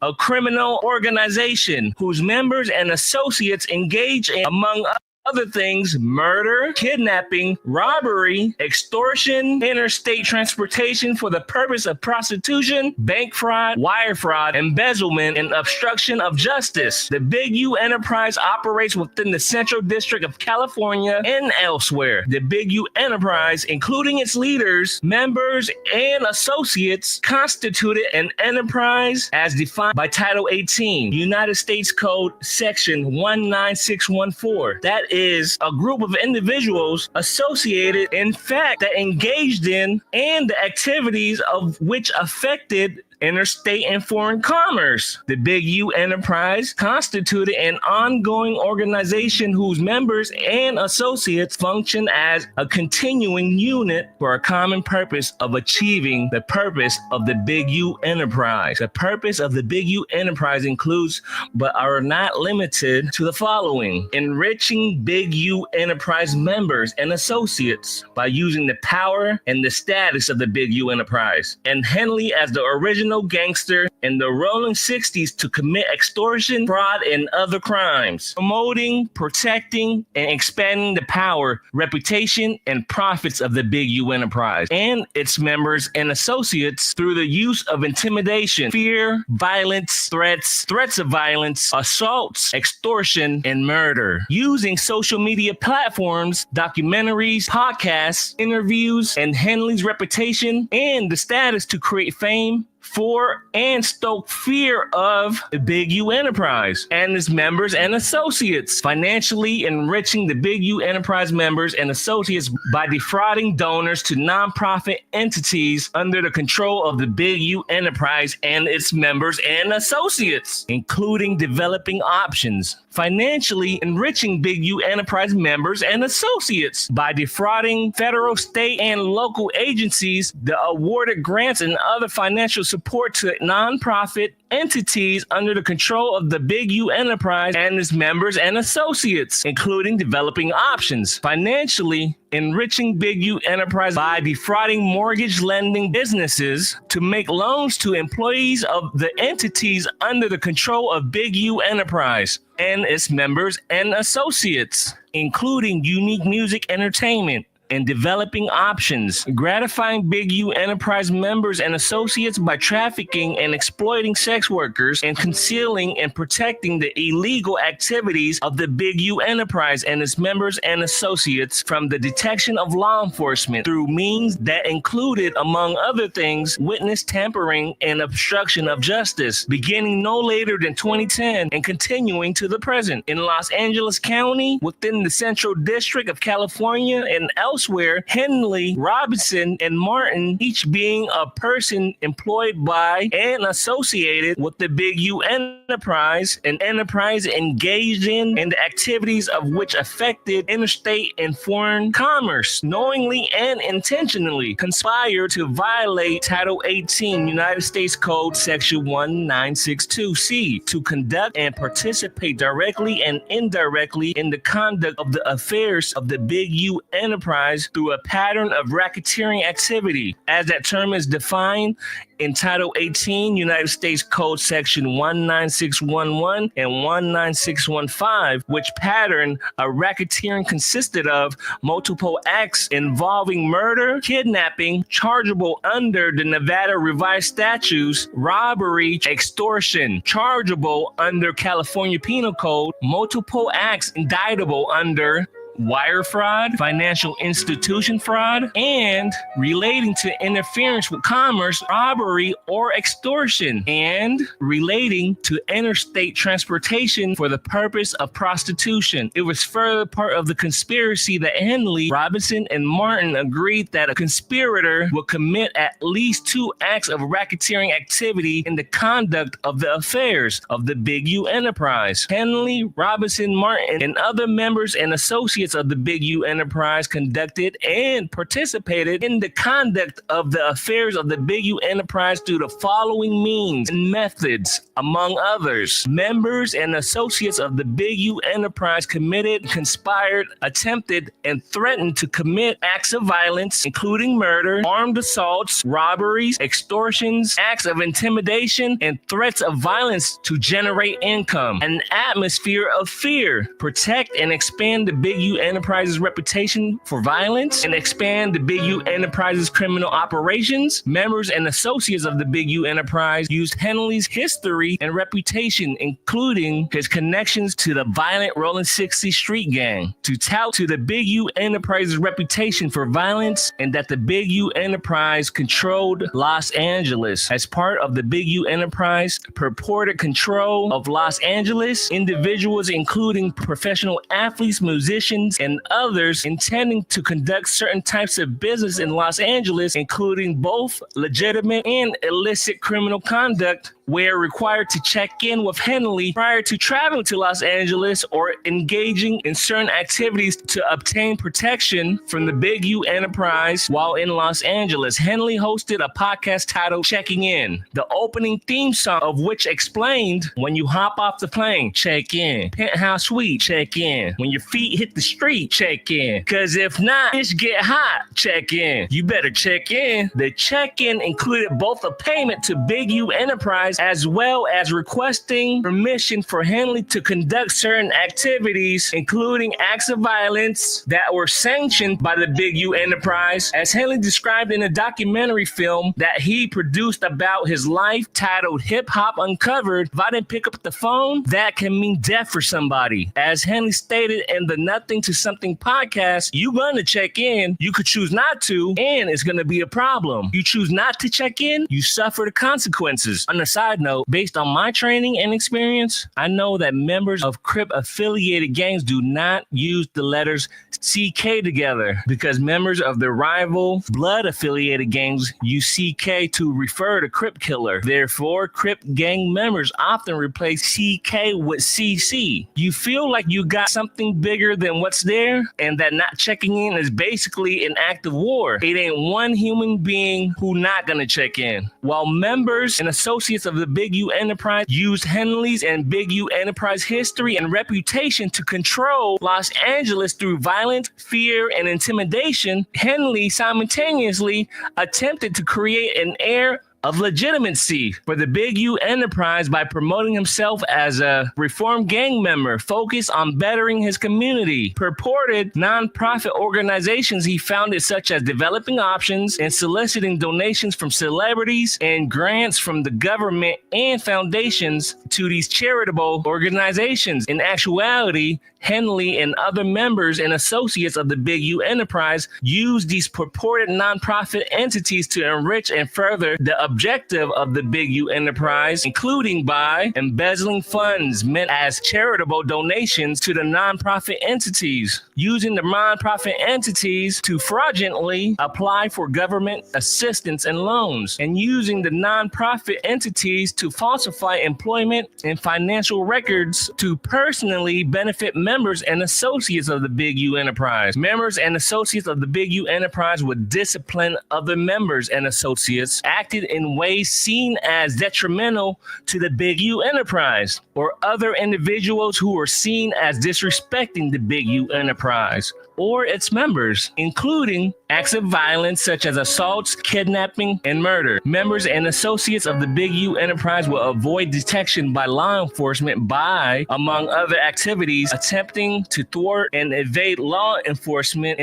a criminal organization whose members and associates engage in, among other things, murder, kidnapping, robbery, extortion, interstate transportation for the purpose of prostitution, bank fraud, wire fraud, embezzlement, and obstruction of justice. The Big U Enterprise operates within the Central District of California and elsewhere. The Big U Enterprise, including its leaders, members, and associates, constituted an enterprise as defined by Title 18, United States Code, Section 19614. That is a group of individuals associated, in fact, that engaged in and the activities of which affected interstate and foreign commerce. The Big U Enterprise constituted an ongoing organization whose members and associates function as a continuing unit for a common purpose of achieving the purpose of the Big U Enterprise. The purpose of the Big U Enterprise includes, but are not limited to, the following: enriching Big U Enterprise members and associates by using the power and the status of the Big U Enterprise, and Henley as the original criminal gangster in the rolling 60s to commit extortion, fraud, and other crimes, promoting, protecting, and expanding the power, reputation, and profits of the Big U enterprise and its members and associates through the use of intimidation, fear, violence, threats of violence, assaults, extortion, and murder. Using social media platforms, documentaries, podcasts, interviews, and Henley's reputation and the status to create fame for and stoke fear of the Big U enterprise and its members and associates, financially enriching the Big U enterprise members and associates by defrauding donors to nonprofit entities under the control of the Big U enterprise and its members and associates, including developing options, financially enriching Big U enterprise members and associates by defrauding federal, state, and local agencies that awarded grants and other financial support to nonprofit entities under the control of the Big U enterprise and its members and associates, including developing options, financially enriching Big U enterprise by defrauding mortgage lending businesses to make loans to employees of the entities under the control of Big U enterprise and its members and associates, including Unique Music Entertainment, and developing options, gratifying Big U enterprise members and associates by trafficking and exploiting sex workers and concealing and protecting the illegal activities of the Big U enterprise and its members and associates from the detection of law enforcement through means that included, among other things, witness tampering and obstruction of justice, beginning no later than 2010 and continuing to the present. In Los Angeles County, within the Central District of California and elsewhere, Henley, Robinson, and Martin, each being a person employed by and associated with the Big U enterprise, an enterprise engaged in and the activities of which affected interstate and foreign commerce, knowingly and intentionally conspire to violate Title 18 United States Code Section 1962C to conduct and participate directly and indirectly in the conduct of the affairs of the Big U enterprise through a pattern of racketeering activity, as that term is defined in Title 18 United States Code Section 19611 and 19615, which pattern of racketeering consisted of multiple acts involving murder, kidnapping, chargeable under the Nevada Revised Statutes, robbery, extortion, chargeable under California Penal Code, multiple acts indictable under wire fraud, financial institution fraud, and relating to interference with commerce, robbery, or extortion, and relating to interstate transportation for the purpose of prostitution. It was further part of the conspiracy that Henley, Robinson, and Martin agreed that a conspirator would commit at least 2 acts of racketeering activity in the conduct of the affairs of the Big U enterprise. Henley, Robinson, Martin, and other members and associates of the Big U enterprise conducted and participated in the conduct of the affairs of the Big U enterprise through the following means and methods, among others. Members and associates of the Big U enterprise committed, conspired, attempted, and threatened to commit acts of violence, including murder, armed assaults, robberies, extortions, acts of intimidation, and threats of violence to generate income, an atmosphere of fear, protect and expand the Big U enterprise's reputation for violence, and expand the Big U enterprise's criminal operations. Members and associates of the Big U enterprise used Henley's history and reputation, including his connections to the violent Rolling 60 street gang, to tout to the Big U enterprise's reputation for violence and that the Big U enterprise controlled Los Angeles. As part of the Big U enterprise purported control of Los Angeles, individuals including professional athletes, musicians, and others intending to conduct certain types of business in Los Angeles, including both legitimate and illicit criminal conduct, were required to check in with Henley prior to traveling to Los Angeles or engaging in certain activities to obtain protection from the Big U enterprise while in Los Angeles. Henley hosted a podcast titled Checking In, the opening theme song of which explained, when you hop off the plane, check in. Penthouse suite, check in. When your feet hit the street, check in. Cause if not, it's get hot, check in. You better check in. The check-in included both a payment to Big U Enterprise as well as requesting permission for Henley to conduct certain activities, including acts of violence that were sanctioned by the Big U Enterprise, as Henley described in a documentary film that he produced about his life titled Hip Hop Uncovered. If I didn't pick up the phone, that can mean death for somebody. As Henley stated in the Nothing to Something podcast, you gonna check in, you could choose not to, and it's gonna be a problem. You choose not to check in, you suffer the consequences. On a side note, based on my training and experience, I know that members of Crip affiliated gangs do not use the letters CK together because members of the rival blood affiliated gangs use CK to refer to Crip killer. Therefore, Crip gang members often replace CK with CC. You feel like you got something bigger than what's there, and that not checking in is basically an act of war. It ain't one human being who not gonna check in. While members and associates of the Big U Enterprise used Henley's and Big U Enterprise history and reputation to control Los Angeles through violence, fear, and intimidation, Henley simultaneously attempted to create an air of legitimacy for the Big U Enterprise by promoting himself as a reformed gang member focused on bettering his community. Purported nonprofit organizations he founded, such as Developing Options and soliciting donations from celebrities and grants from the government and foundations to these charitable organizations. In actuality, Henley and other members and associates of the Big U Enterprise used these purported nonprofit entities to enrich and further the objective of the Big U Enterprise, including by embezzling funds meant as charitable donations to the nonprofit entities, using the nonprofit entities to fraudulently apply for government assistance and loans, and using the nonprofit entities to falsify employment and financial records to personally benefit members and associates of the Big U Enterprise. Members and associates of the Big U Enterprise would discipline other members and associates, acted in ways seen as detrimental to the Big U Enterprise, or other individuals who were seen as disrespecting the Big U Enterprise or its members, including acts of violence such as assaults, kidnapping, and murder. Members and associates of the Big U Enterprise will avoid detection by law enforcement by, among other activities, attempting to thwart and evade law enforcement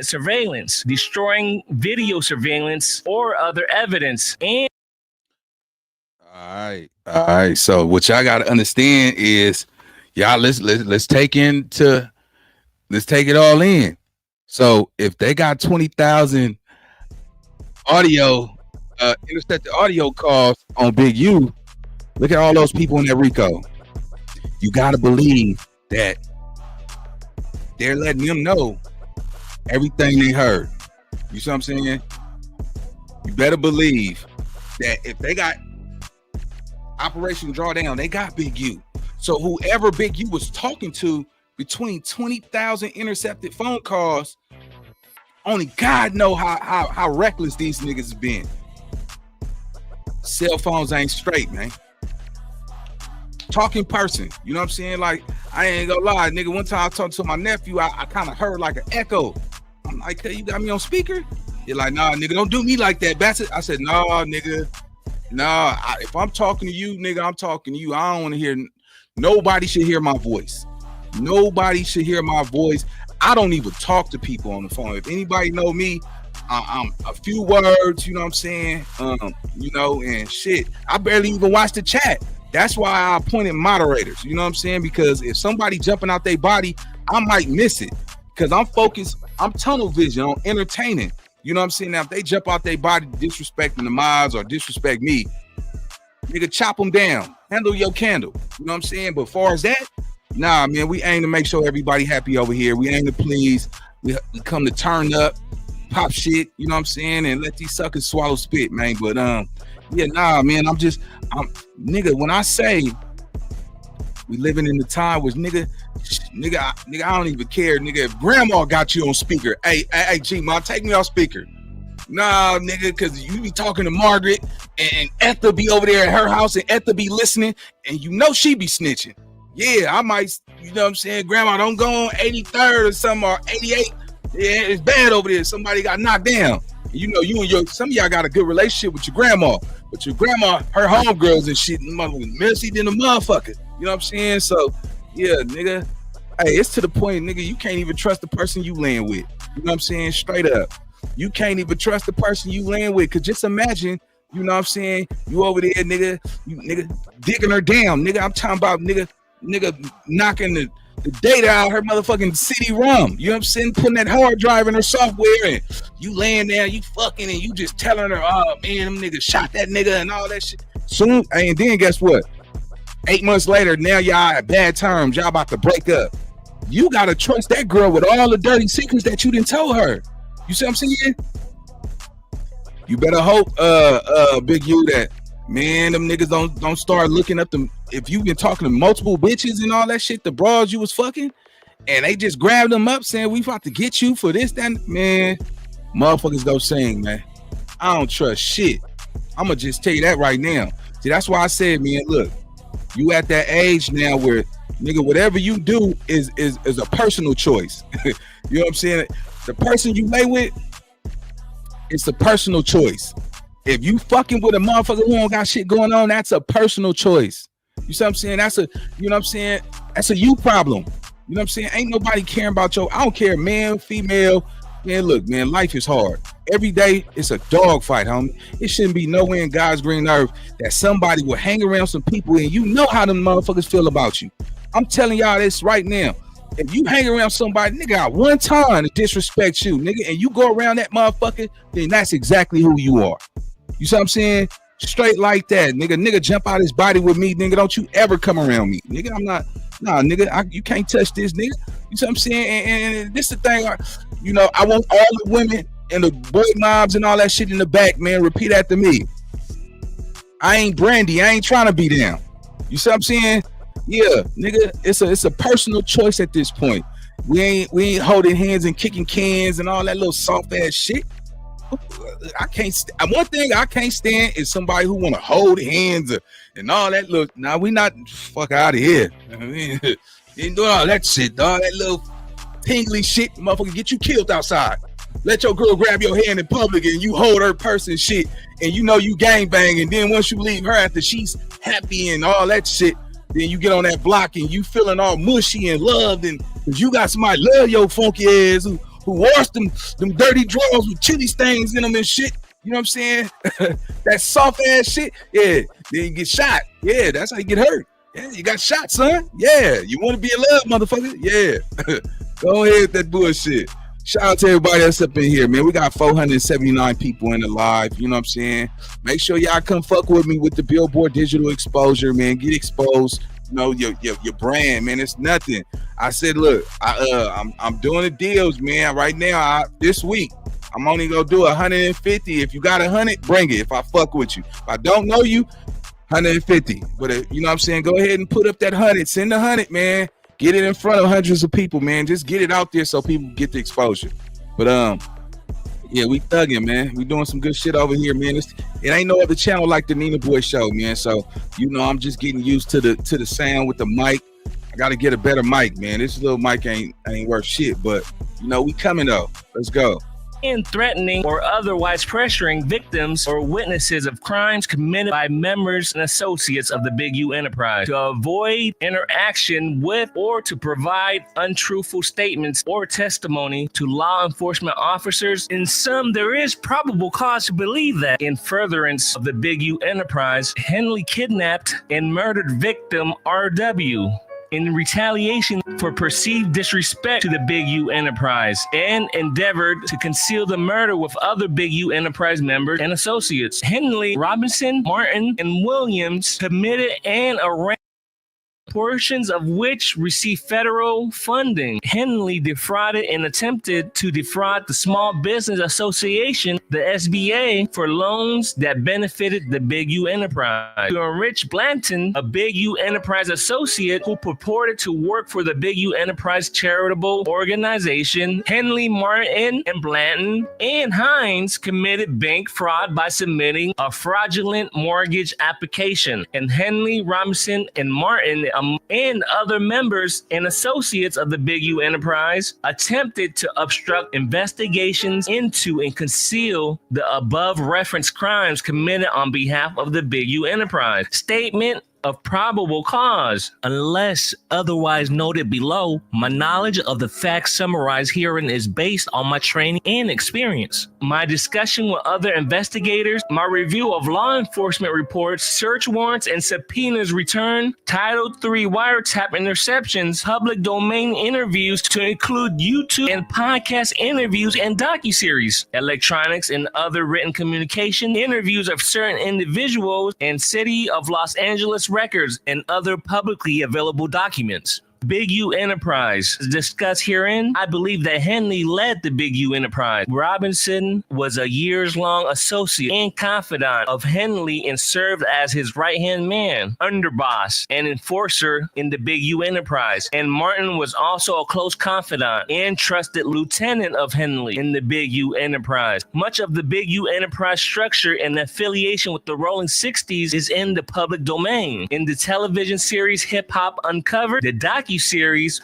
surveillance, destroying video surveillance or other evidence, and All right. So what y'all got to understand is, y'all let's take it all in. So if they got 20,000 audio, intercepted audio calls on Big U, look at all those people in that RICO. You got to believe that they're letting them know everything they heard. You see what I'm saying? You better believe that if they got Operation Drawdown, they got Big U. So whoever Big U was talking to between 20,000 intercepted phone calls, only God know how reckless these niggas have been. Cell phones ain't straight, man. Talking person, you know what I'm saying? Like, I ain't gonna lie, nigga. One time I talked to my nephew, I kind of heard like an echo. I'm like, hey, you got me on speaker? You're like, nah, nigga, don't do me like that. Bassett. I said, nah, nigga. Nah, if I'm talking to you, nigga, I'm talking to you. I don't want to hear, nobody should hear my voice. Nobody should hear my voice. I don't even talk to people on the phone. If anybody know me, I'm a few words, you know what I'm saying? You know, and shit. I barely even watch the chat. That's why I appointed moderators, you know what I'm saying? Because if somebody jumping out their body, I might miss it. Because I'm focused, I'm tunnel vision on entertaining. You know what I'm saying? Now, if they jump out their body disrespecting the mods or disrespect me, nigga, chop them down. Handle your candle. You know what I'm saying? But as far as that, nah, man, we aim to make sure everybody happy over here. We aim to please. We come to turn up, pop shit, you know what I'm saying? And let these suckers swallow spit, man. But Yeah, nah, man. I'm nigga. When I say we living in the time where nigga, I don't even care, nigga. If grandma got you on speaker, hey, G, ma, take me off speaker. Nah, nigga, because you be talking to Margaret and Ethel be over there at her house and Ethel be listening and you know she be snitching. Yeah, I might, you know what I'm saying? Grandma, don't go on 83rd or something or 88. Yeah, it's bad over there. Somebody got knocked down. You know, some of y'all got a good relationship with your grandma, but your grandma, her homegirls and shit, messy than a motherfucker. You know what I'm saying? So, yeah, nigga. Hey, it's to the point, nigga, you can't even trust the person you laying with. You know what I'm saying? Straight up. You can't even trust the person you laying with. Cause just imagine, you know what I'm saying? You over there, nigga, digging her down. Nigga, I'm talking about nigga knocking the data out of her motherfucking CD-ROM. You know what I'm saying? Putting that hard drive in her software and you laying there, you fucking and you just telling her, oh man, them niggas shot that nigga and all that shit. Soon, and then guess what? 8 months later, now y'all at bad terms. Y'all about to break up. You gotta trust that girl with all the dirty secrets that you didn't tell her. You see what I'm saying? You better hope, Big U, that man, them niggas don't start looking up them. If you've been talking to multiple bitches and all that shit, the bras you was fucking, and they just grabbed them up saying we about to get you for this, that, man, motherfuckers go sing, man. I don't trust shit. I'ma just tell you that right now. See, that's why I said, man, look, you at that age now where nigga, whatever you do is a personal choice. You know what I'm saying? The person you lay with, it's a personal choice. If you fucking with a motherfucker who don't got shit going on, that's a personal choice. You see what I'm saying? That's a, you know what I'm saying? That's a you problem. You know what I'm saying? Ain't nobody caring about your, I don't care, man, female. Man, look, man, life is hard. Every day it's a dog fight, homie. It shouldn't be nowhere in God's green earth that somebody will hang around some people and you know how them motherfuckers feel about you. I'm telling y'all this right now. If you hang around somebody, nigga, out one time to disrespect you, nigga, and you go around that motherfucker, then that's exactly who you are. You see what I'm saying? Straight like that, nigga jump out his body with me, nigga. Don't you ever come around me, nigga. I'm not, nah, nigga. You can't touch this, nigga. You see what I'm saying? And this the thing, you know. I want all the women and the boy mobs and all that shit in the back, man. Repeat after me. I ain't Brandy. I ain't trying to be down. You see what I'm saying? Yeah, nigga. It's a personal choice at this point. We ain't holding hands and kicking cans and all that little soft ass shit. I can't. One thing I can't stand is somebody who want to hold hands and all that. Look, now we not fuck out of here. I mean, you ain't doing all that shit, dog. That little tingly shit, motherfucker, get you killed outside. Let your girl grab your hand in public and you hold her purse and shit, and you know you gangbang. And then once you leave her after she's happy and all that shit, then you get on that block and you feeling all mushy and loved, and cause you got somebody love your funky ass who washed them dirty drawers with chili stains in them and shit. You know what I'm saying? That soft ass shit. Yeah. Then you get shot. Yeah, that's how you get hurt. Yeah, you got shot, son. Yeah. You want to be in love, motherfucker? Yeah. Go ahead with that bullshit. Shout out to everybody that's up in here, man. We got 479 people in the live. You know what I'm saying? Make sure y'all come fuck with me with the Billboard digital exposure, man. Get exposed. You know, your brand, man. It's nothing. I said, look, I'm doing the deals, man. Right now, this week, I'm only gonna do 150. If you got 100, bring it. If I fuck with you, if I don't know you, 150. But you know what I'm saying? Go ahead and put up that 100. Send the 100, man. Get it in front of hundreds of people, man. Just get it out there so people get the exposure. But yeah, we thugging, man. We doing some good shit over here, man. It ain't no other channel like the Nina Boy Show, man. So you know, I'm just getting used to the sound with the mic. I got to get a better mic, man. This little mic ain't worth shit, but you know, we coming though. Let's go. And threatening or otherwise pressuring victims or witnesses of crimes committed by members and associates of the Big U enterprise to avoid interaction with or to provide untruthful statements or testimony to law enforcement officers. In sum, there is probable cause to believe that in furtherance of the Big U enterprise, Henley kidnapped and murdered victim RW in retaliation for perceived disrespect to the Big U enterprise and endeavored to conceal the murder with other Big U enterprise members and associates. Henley, Robinson, Martin, and Williams committed and arranged portions of which received federal funding. Henley defrauded and attempted to defraud the Small Business Association, the SBA, for loans that benefited the Big U enterprise. To enrich Blanton, a Big U enterprise associate who purported to work for the Big U enterprise charitable organization, Henley, Martin, and Blanton and Hines committed bank fraud by submitting a fraudulent mortgage application. And Henley, Robinson, and Martin and other members and associates of the Big U enterprise attempted to obstruct investigations into and conceal the above referenced crimes committed on behalf of the Big U enterprise. Statement of probable cause. Unless otherwise noted below, my knowledge of the facts summarized herein is based on my training and experience, my discussion with other investigators, my review of law enforcement reports, search warrants, and subpoenas returned, Title III wiretap interceptions, public domain interviews to include YouTube and podcast interviews and docuseries, electronics and other written communication, interviews of certain individuals, and City of Los Angeles records and other publicly available documents. Big U Enterprise. Discussed herein, I believe that Henley led the Big U Enterprise. Robinson was a years-long associate and confidant of Henley and served as his right-hand man, underboss, and enforcer in the Big U Enterprise. And Martin was also a close confidant and trusted lieutenant of Henley in the Big U Enterprise. Much of the Big U Enterprise structure and affiliation with the Rolling 60s is in the public domain. In the television series Hip Hop Uncovered, the docuseries,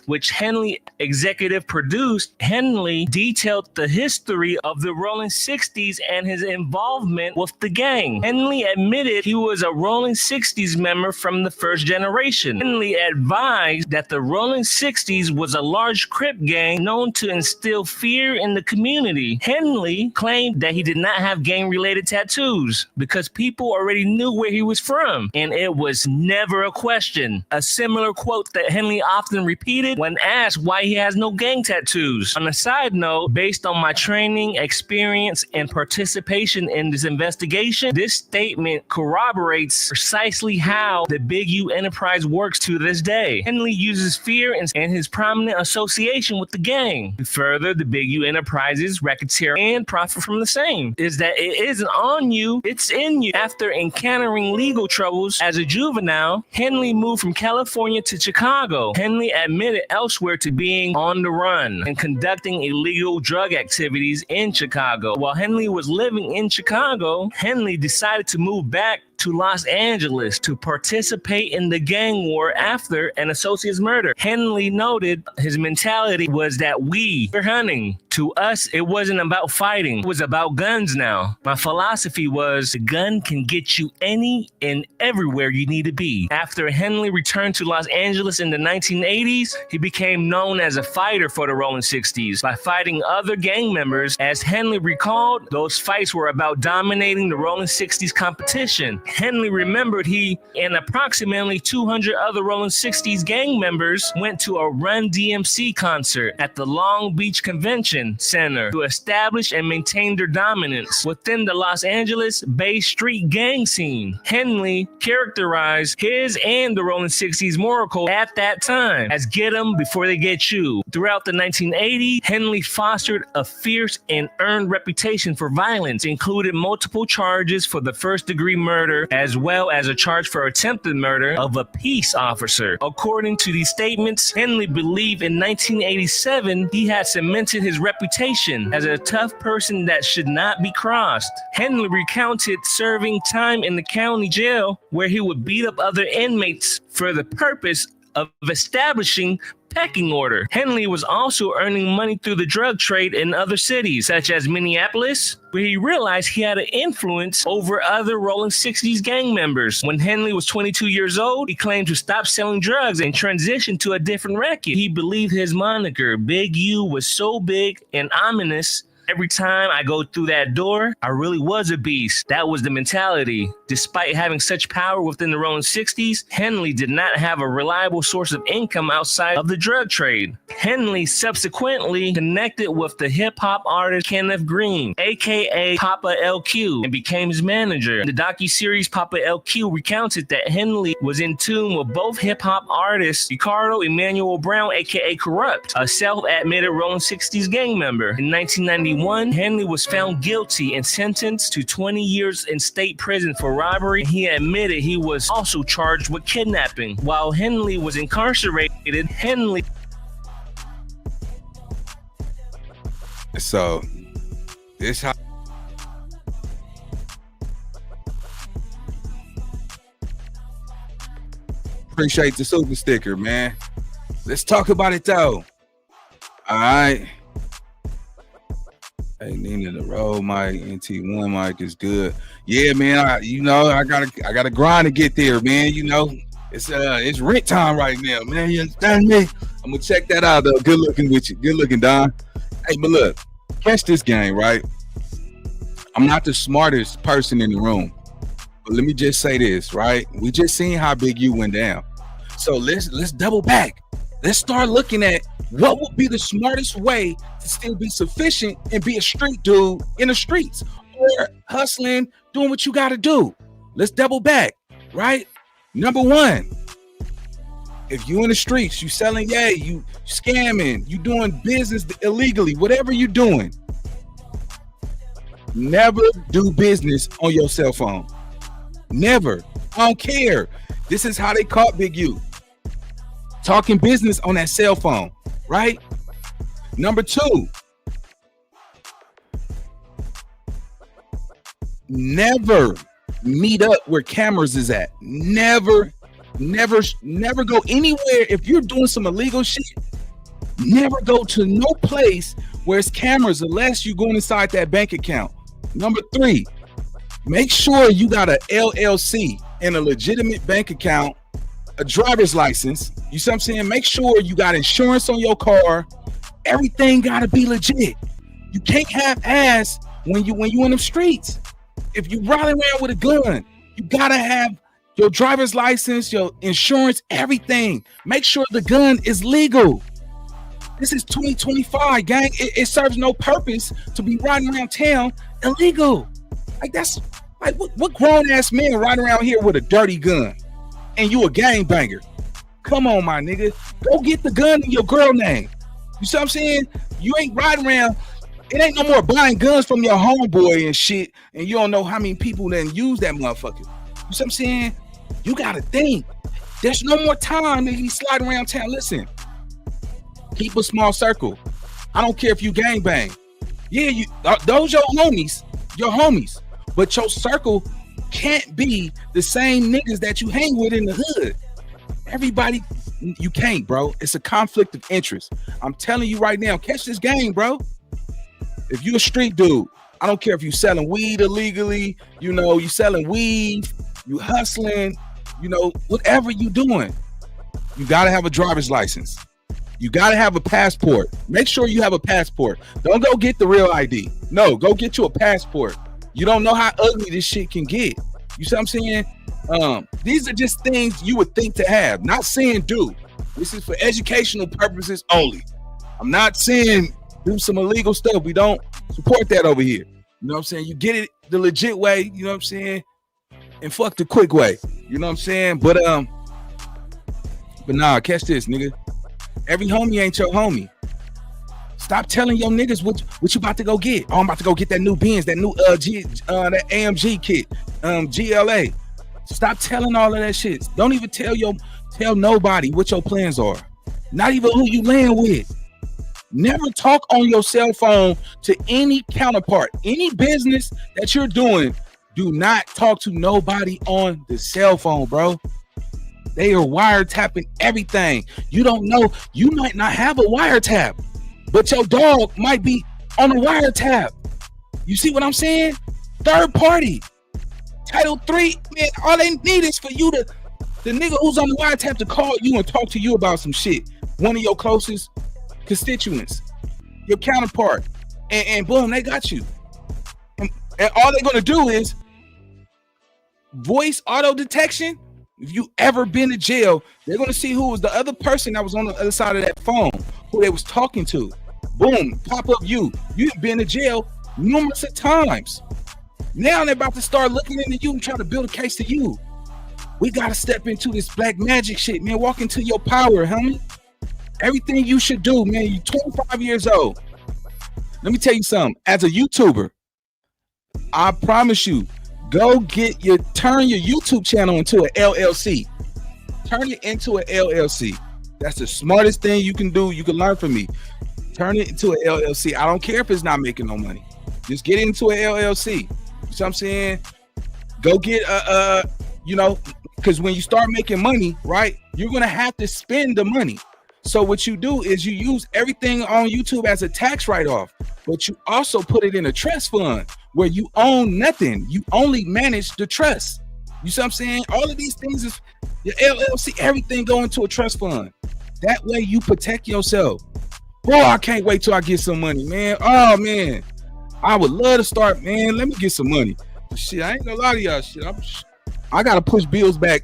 which Henley executive produced, Henley detailed the history of the Rolling 60s and his involvement with the gang. Henley admitted he was a Rolling 60s member from the first generation. Henley advised that the Rolling 60s was a large Crip gang known to instill fear in the community. Henley claimed that he did not have gang-related tattoos because people already knew where he was from, and it was never a question. A similar quote that Henley often repeated when asked why he has no gang tattoos. On a side note, based on my training, experience, and participation in this investigation, this statement corroborates precisely how the Big U Enterprise works to this day. Henley uses fear and his prominent association with the gang. Further, the Big U Enterprise's racketeer and profit from the same is that it isn't on you, it's in you. After encountering legal troubles as a juvenile, Henley moved from California to Chicago. Henley admitted elsewhere to being on the run and conducting illegal drug activities in Chicago. While Henley was living in Chicago, Henley decided to move back to Los Angeles to participate in the gang war after an associate's murder. Henley noted his mentality was that we're hunting. To us, it wasn't about fighting. It was about guns now. My philosophy was the gun can get you any and everywhere you need to be. After Henley returned to Los Angeles in the 1980s, he became known as a fighter for the Rolling 60s by fighting other gang members. As Henley recalled, those fights were about dominating the Rolling 60s competition. Henley remembered he and approximately 200 other Rolling 60s gang members went to a Run DMC concert at the Long Beach Convention Center to establish and maintain their dominance within the Los Angeles Bay Street gang scene. Henley characterized his and the Rolling 60s moral code at that time as get 'em before they get you. Throughout the 1980s, Henley fostered a fierce and earned reputation for violence, including multiple charges for the first-degree murder as well as a charge for attempted murder of a peace officer. According to these statements, Henley believed in 1987 he had cemented his reputation as a tough person that should not be crossed. Henley recounted serving time in the county jail where he would beat up other inmates for the purpose of establishing pecking order. Henley was also earning money through the drug trade in other cities, such as Minneapolis, where he realized he had an influence over other Rolling 60s gang members. When Henley was 22 years old, he claimed to stop selling drugs and transition to a different racket. He believed his moniker, Big U, was so big and ominous. Every time I go through that door, I really was a beast. That was the mentality. Despite having such power within the Rolling 60s, Henley did not have a reliable source of income outside of the drug trade. Henley subsequently connected with the hip-hop artist Kenneth Green, aka Papa LQ, and became his manager. The docuseries Papa LQ recounted that Henley was in tune with both hip-hop artists Ricardo Emmanuel Brown, aka Corrupt, a self-admitted Rolling 60s gang member. In 1991, Henley was found guilty and sentenced to 20 years in state prison for robbery. He admitted he was also charged with kidnapping. While Henley was incarcerated, Henley... So, this how... Appreciate the super sticker, man. Let's talk about it, though. All right. Hey, Nina, the road mic, NT1 mic is good. Yeah, man. I gotta grind to get there, man. You know, it's rent time right now, man. You understand me? I'm gonna check that out, though. Good looking with you. Good looking, Don. Hey, but look, catch this game, right? I'm not the smartest person in the room, but let me just say this, right? We just seen how Big U went down. So let's double back. Let's start looking at what would be the smartest way to still be sufficient and be a street dude in the streets or hustling, doing what you got to do. Let's double back, right? Number one, if you in the streets, you selling, you scamming, you doing business illegally, whatever you doing, never do business on your cell phone. Never. I don't care. This is how they caught Big U. Talking business on that cell phone, right? Number two, never meet up where cameras is at. Never go anywhere. If you're doing some illegal shit, never go to no place where it's cameras unless you're going inside that bank account. Number three, make sure you got a LLC and a legitimate bank account, a driver's license. You see what I'm saying? Make sure you got insurance on your car. Everything gotta be legit. You can't have ass when you in them streets. If you riding around with a gun, you gotta have your driver's license, your insurance, everything. Make sure the gun is legal. This is 2025, gang. It serves no purpose to be riding around town illegal. Like that's like what grown ass man riding around here with a dirty gun and you a gangbanger? Come on, my nigga. Go get the gun in your girl name. You see what I'm saying? You ain't riding around. It ain't no more buying guns from your homeboy and shit, and you don't know how many people then use that motherfucker. You see what I'm saying? You gotta think. There's no more time to be sliding around town. Listen, keep a small circle. I don't care if you gangbang. Yeah, those your homies, but your circle can't be the same niggas that you hang with in the hood. Everybody, you can't, bro. It's a conflict of interest. I'm telling you right now, catch this game, bro. If you a street dude, I don't care if you selling weed illegally, you selling weed, you hustling, whatever you doing, you gotta have a driver's license. You gotta have a passport. Make sure you have a passport. Don't go get the real ID. No, go get you a passport. You don't know how ugly this shit can get. You see what I'm saying? These are just things you would think to have. Not saying do. This is for educational purposes only. I'm not saying do some illegal stuff. We don't support that over here. You know what I'm saying? You get it the legit way, you know what I'm saying? And fuck the quick way. You know what I'm saying? But nah, catch this, nigga. Every homie ain't your homie. Stop telling your niggas what you about to go get. Oh, I'm about to go get that new Benz, that new that AMG kit, GLA. Stop telling all of that shit. Don't even tell nobody what your plans are. Not even who you laying with. Never talk on your cell phone to any counterpart. Any business that you're doing, do not talk to nobody on the cell phone, bro. They are wiretapping everything. You don't know. You might not have a wiretap, but your dog might be on a wiretap. You see what I'm saying? Third party. Title 3, man, all they need is for you the nigga who's on the wiretap to call you and talk to you about some shit. One of your closest constituents, your counterpart, and boom, they got you. And all they're gonna do is voice auto detection. If you ever been to jail, they're gonna see who was the other person that was on the other side of that phone, who they was talking to. Boom, pop up you. You've been to jail numerous of times. Now they're about to start looking into you and trying to build a case to you. We gotta step into this black magic shit, man. Walk into your power, homie. Everything you should do, man. You're 25 years old. Let me tell you something. As a YouTuber, I promise you, turn your YouTube channel into an LLC. Turn it into an LLC. That's the smartest thing you can do. You can learn from me. Turn it into an LLC. I don't care if it's not making no money. Just get into an LLC. You know what I'm saying? Go get because when you start making money, right, you're gonna have to spend the money. So what you do is you use everything on YouTube as a tax write-off, but you also put it in a trust fund where you own nothing. You only manage the trust. You see what I'm saying? All of these things is your LLC, everything go into a trust fund. That way you protect yourself. Boy, I can't wait till I get some money, man. Oh man, I would love to start, man. Let me get some money. Shit, I ain't gonna lie to y'all. Shit, I gotta push bills back.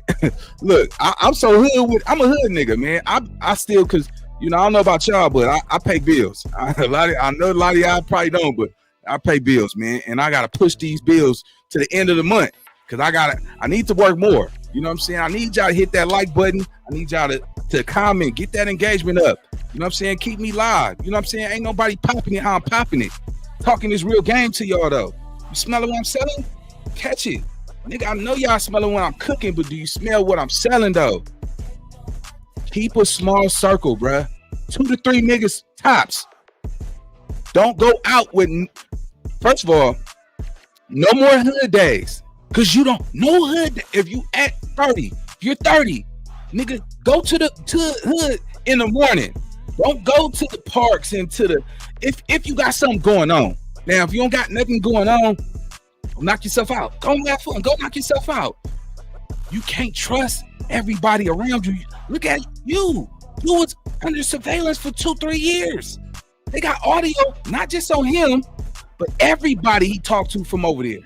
Look, I'm so hood I'm a hood nigga, man. I still, cause I don't know about y'all, but I pay bills. I know a lot of y'all probably don't, but I pay bills, man. And I gotta push these bills to the end of the month, cause I need to work more. You know what I'm saying? I need y'all to hit that like button. I need y'all to comment, get that engagement up. You know what I'm saying? Keep me live. You know what I'm saying? Ain't nobody popping it how I'm popping it. Talking this real game to y'all though. You smelling what I'm selling? Catch it. Nigga, I know y'all smelling what I'm cooking, but do you smell what I'm selling though? Keep a small circle, bruh. 2 to 3 niggas tops. Don't go out with, first of all, no more hood days. Cause you don't, no hood. If you at 30, if you're 30, nigga, go to the hood in the morning. Don't go to the parks and to the, if you got something going on. Now, if you don't got nothing going on, knock yourself out. Go have fun. Go knock yourself out. You can't trust everybody around you. Look at you. You was under surveillance for 2-3 years. They got audio, not just on him, but everybody he talked to from over there.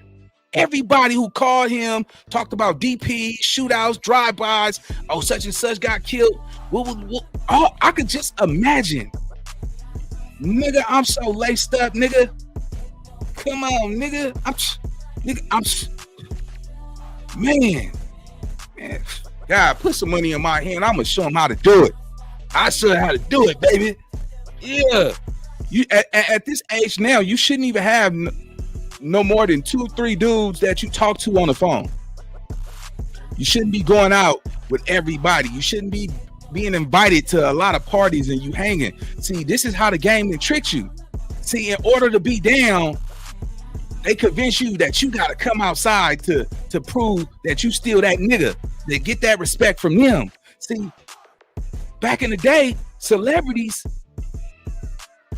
Everybody who called him, talked about DP, shootouts, drive-bys. Oh, such and such got killed. Oh, I could just imagine. Nigga, I'm so laced up, nigga. Come on, nigga. Man, God, put some money in my hand. I'm gonna show him how to do it. I show him how to do it, baby. Yeah. You at this age now, you shouldn't even have no more than 2 or 3 dudes that you talk to on the phone. You shouldn't be going out with everybody. You shouldn't be being invited to a lot of parties and you hanging. See, this is how the game then tricks you. See, in order to be down, they convince you that you gotta come outside to prove that you still that nigga. They get that respect from them. See, back in the day, celebrities,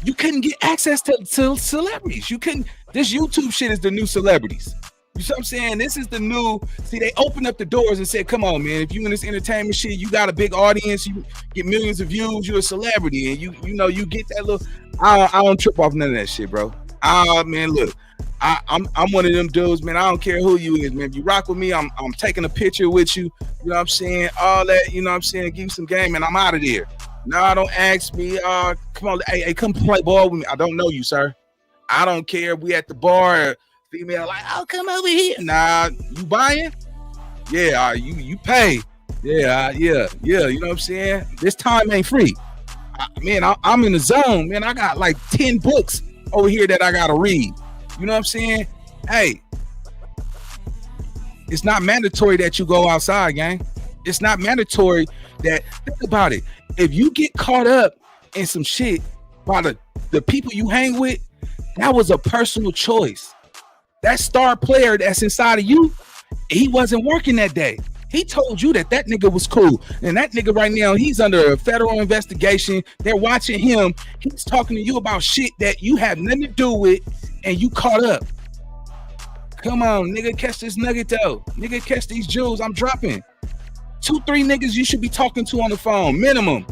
you couldn't get access to celebrities. You couldn't. This YouTube shit is the new celebrities. You see what I'm saying? This is the new. See, they opened up the doors and said, "Come on, man. If you in this entertainment shit, you got a big audience. You get millions of views. You're a celebrity, and you get that little." I don't trip off none of that shit, bro. Man, look. I'm one of them dudes, man. I don't care who you is, man. If you rock with me, I'm taking a picture with you. You know what I'm saying? All that, you know what I'm saying? Give you some game, and I'm out of there. No, don't ask me. Come on, hey, come play ball with me. I don't know you, sir. I don't care. We at the bar, female like, oh, come over here. Nah, you buying? Yeah, you pay. Yeah. You know what I'm saying? This time ain't free. I'm in the zone, man. I got like 10 books over here that I gotta read. You know what I'm saying? Hey, it's not mandatory that you go outside, gang. It's not mandatory that, think about it. If you get caught up in some shit by the people you hang with, that was a personal choice. That star player that's inside of you, he wasn't working that day. He told you that nigga was cool. And that nigga right now, he's under a federal investigation. They're watching him. He's talking to you about shit that you have nothing to do with, and you caught up. Come on, nigga, catch this nugget though. Nigga, catch these jewels I'm dropping. 2-3 niggas you should be talking to on the phone, minimum.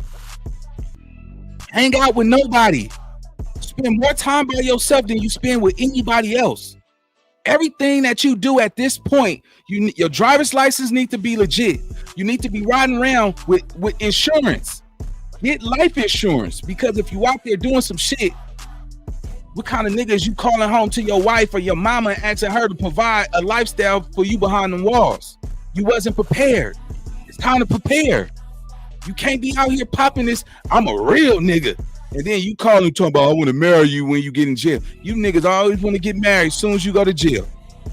Hang out with nobody. Spend more time by yourself than you spend with anybody else. Everything that you do at this point, your driver's license need to be legit. You need to be riding around with insurance. Get life insurance, because if you out there doing some shit, what kind of niggas you calling home to your wife or your mama and asking her to provide a lifestyle for you behind the walls? You wasn't prepared. It's time to prepare. You can't be out here popping this, I'm a real nigga, and then you calling talking about I want to marry you when you get in jail. You niggas always want to get married as soon as you go to jail.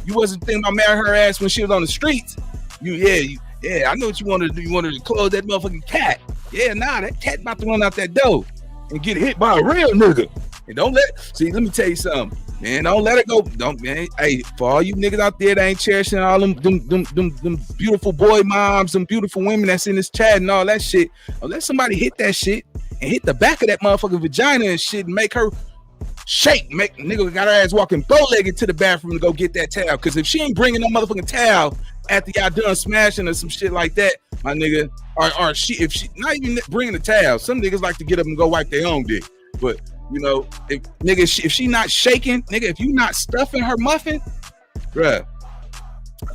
You wasn't thinking about marrying her ass when she was on the streets. I know what you wanted to do. You wanted to close that motherfucking cat. Yeah, nah, that cat about to run out that door and get hit by a real nigga. And let me tell you something, man. Don't let it go. Man. Hey, for all you niggas out there that ain't cherishing all them beautiful boy moms, them beautiful women that's in this chat and all that shit, don't let somebody hit that shit and hit the back of that motherfucking vagina and shit and make her shake. Make nigga got her ass walking bow-legged to the bathroom to go get that towel. Because if she ain't bringing no motherfucking towel after y'all done smashing or some shit like that, my nigga, or if she not even bringing the towel, some niggas like to get up and go wipe their own dick. But you know, if she not shaking, nigga, if you not stuffing her muffin, bruh,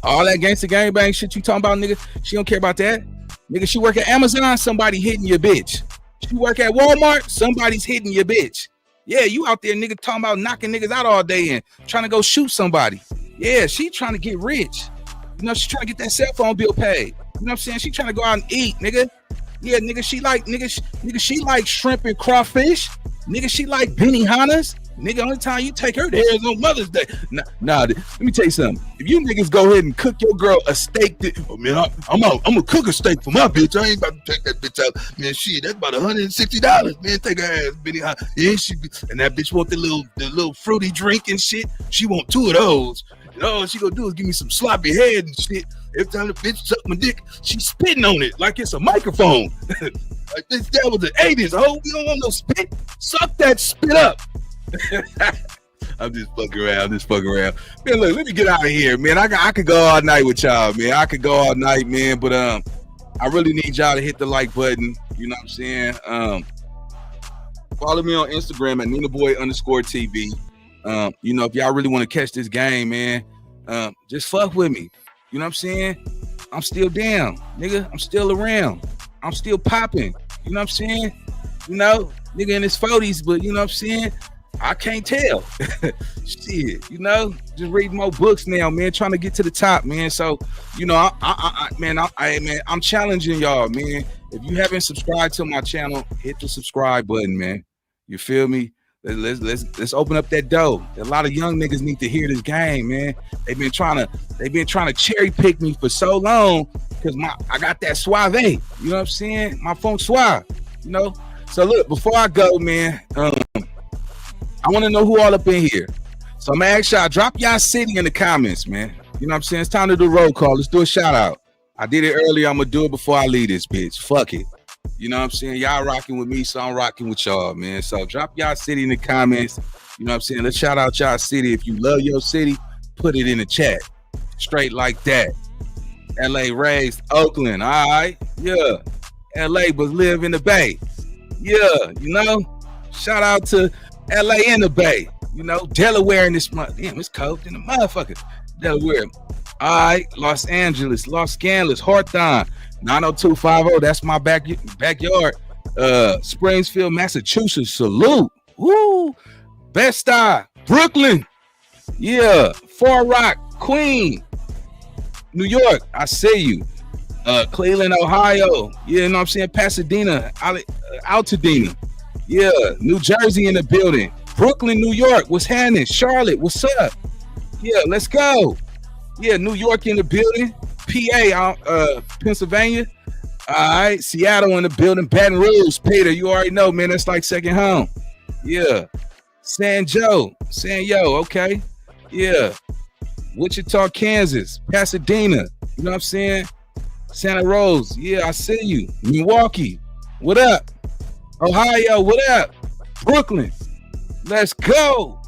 all that gangsta gangbang shit you talking about, nigga, she don't care about that. Nigga, she work at Amazon, somebody hitting your bitch. She work at Walmart, somebody's hitting your bitch. Yeah, you out there, nigga, talking about knocking niggas out all day and trying to go shoot somebody. Yeah, she trying to get rich. You know, she trying to get that cell phone bill paid. You know what I'm saying? She trying to go out and eat, nigga. Yeah, nigga, she like shrimp and crawfish. Nigga, she like Benihana's. Nigga, only time you take her there is on Mother's Day. Nah, let me tell you something. If you niggas go ahead and cook your girl a steak, I'm gonna cook a steak for my bitch. I ain't about to take that bitch out. Man, shit, that's about $160. Man, take her ass, Benihana. Yeah, and that bitch want the little fruity drink and shit. She want 2 of those. And all she gonna do is give me some sloppy head and shit. Every time the bitch suck my dick, she spitting on it like it's a microphone. Like this, that was the 80s. Oh, we don't want no spit. Suck that spit up. I'm just fucking around. Man, look, let me get out of here, man. I could go all night with y'all, man. I could go all night, man. But I really need y'all to hit the like button. You know what I'm saying? Follow me on Instagram at NinaBoy_TV. You know, if y'all really want to catch this game, man, just fuck with me. You know what I'm saying? I'm still down, nigga. I'm still around. I'm still popping. You know what I'm saying? You know, nigga in his 40s, but you know what I'm saying? I can't tell. Shit, you know, just reading more books now, man, trying to get to the top, man. So, you know, I'm challenging y'all, man. If you haven't subscribed to my channel, hit the subscribe button, man. You feel me? Let's open up that door. A lot of young niggas need to hear this game, man. They've been trying to cherry pick me for so long because I got that suave. You know what I'm saying? My funk suave. You know. So look, before I go, man, I want to know who all up in here. So I'm gonna ask y'all, drop y'all city in the comments, man. You know what I'm saying? It's time to do roll call. Let's do a shout out. I did it earlier. I'm gonna do it before I leave this bitch. Fuck it. You know what I'm saying? Y'all rocking with me, so I'm rocking with y'all, man. So drop y'all city in the comments. You know what I'm saying? Let's shout out y'all city. If you love your city, put it in the chat. Straight like that. LA raised Oakland. All right. Yeah. LA but live in the Bay. Yeah. You know, shout out to LA in the Bay. You know, Delaware in this month. Damn, it's cold in the motherfucker. Delaware. All right. Los Angeles, Los Angeles, Hawthorne. 90250, that's my backyard. Springfield, Massachusetts, salute. Woo! Bed-Stuy, Brooklyn. Yeah, Far Rock, Queen. New York, I see you. Cleveland, Ohio. Yeah, you know what I'm saying? Pasadena, Altadena. Yeah, New Jersey in the building. Brooklyn, New York, what's happening? Charlotte, what's up? Yeah, let's go. Yeah, New York in the building. PA, Pennsylvania. All right, Seattle in the building. Baton Rouge, Peter, you already know, man. That's like second home. Yeah. San Joe, okay. Yeah. Wichita, Kansas. Pasadena, you know what I'm saying? Santa Rosa, yeah, I see you. Milwaukee, what up? Ohio, what up? Brooklyn, let's go.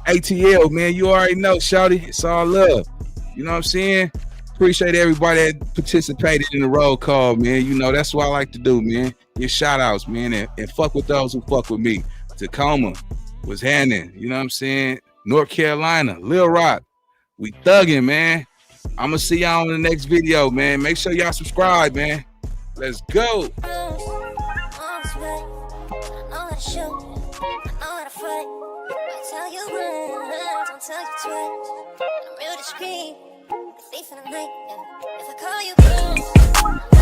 ATL, man, you already know, shawty. It's all love. You know what I'm saying? Appreciate everybody that participated in the roll call, man. You know, that's what I like to do, man. Give shout outs, man, and fuck with those who fuck with me. Tacoma was handing, you know what I'm saying? North Carolina, Little Rock, We thugging, man. I'm gonna see y'all in the next video, man. Make sure y'all subscribe, man. Let's go. If I call you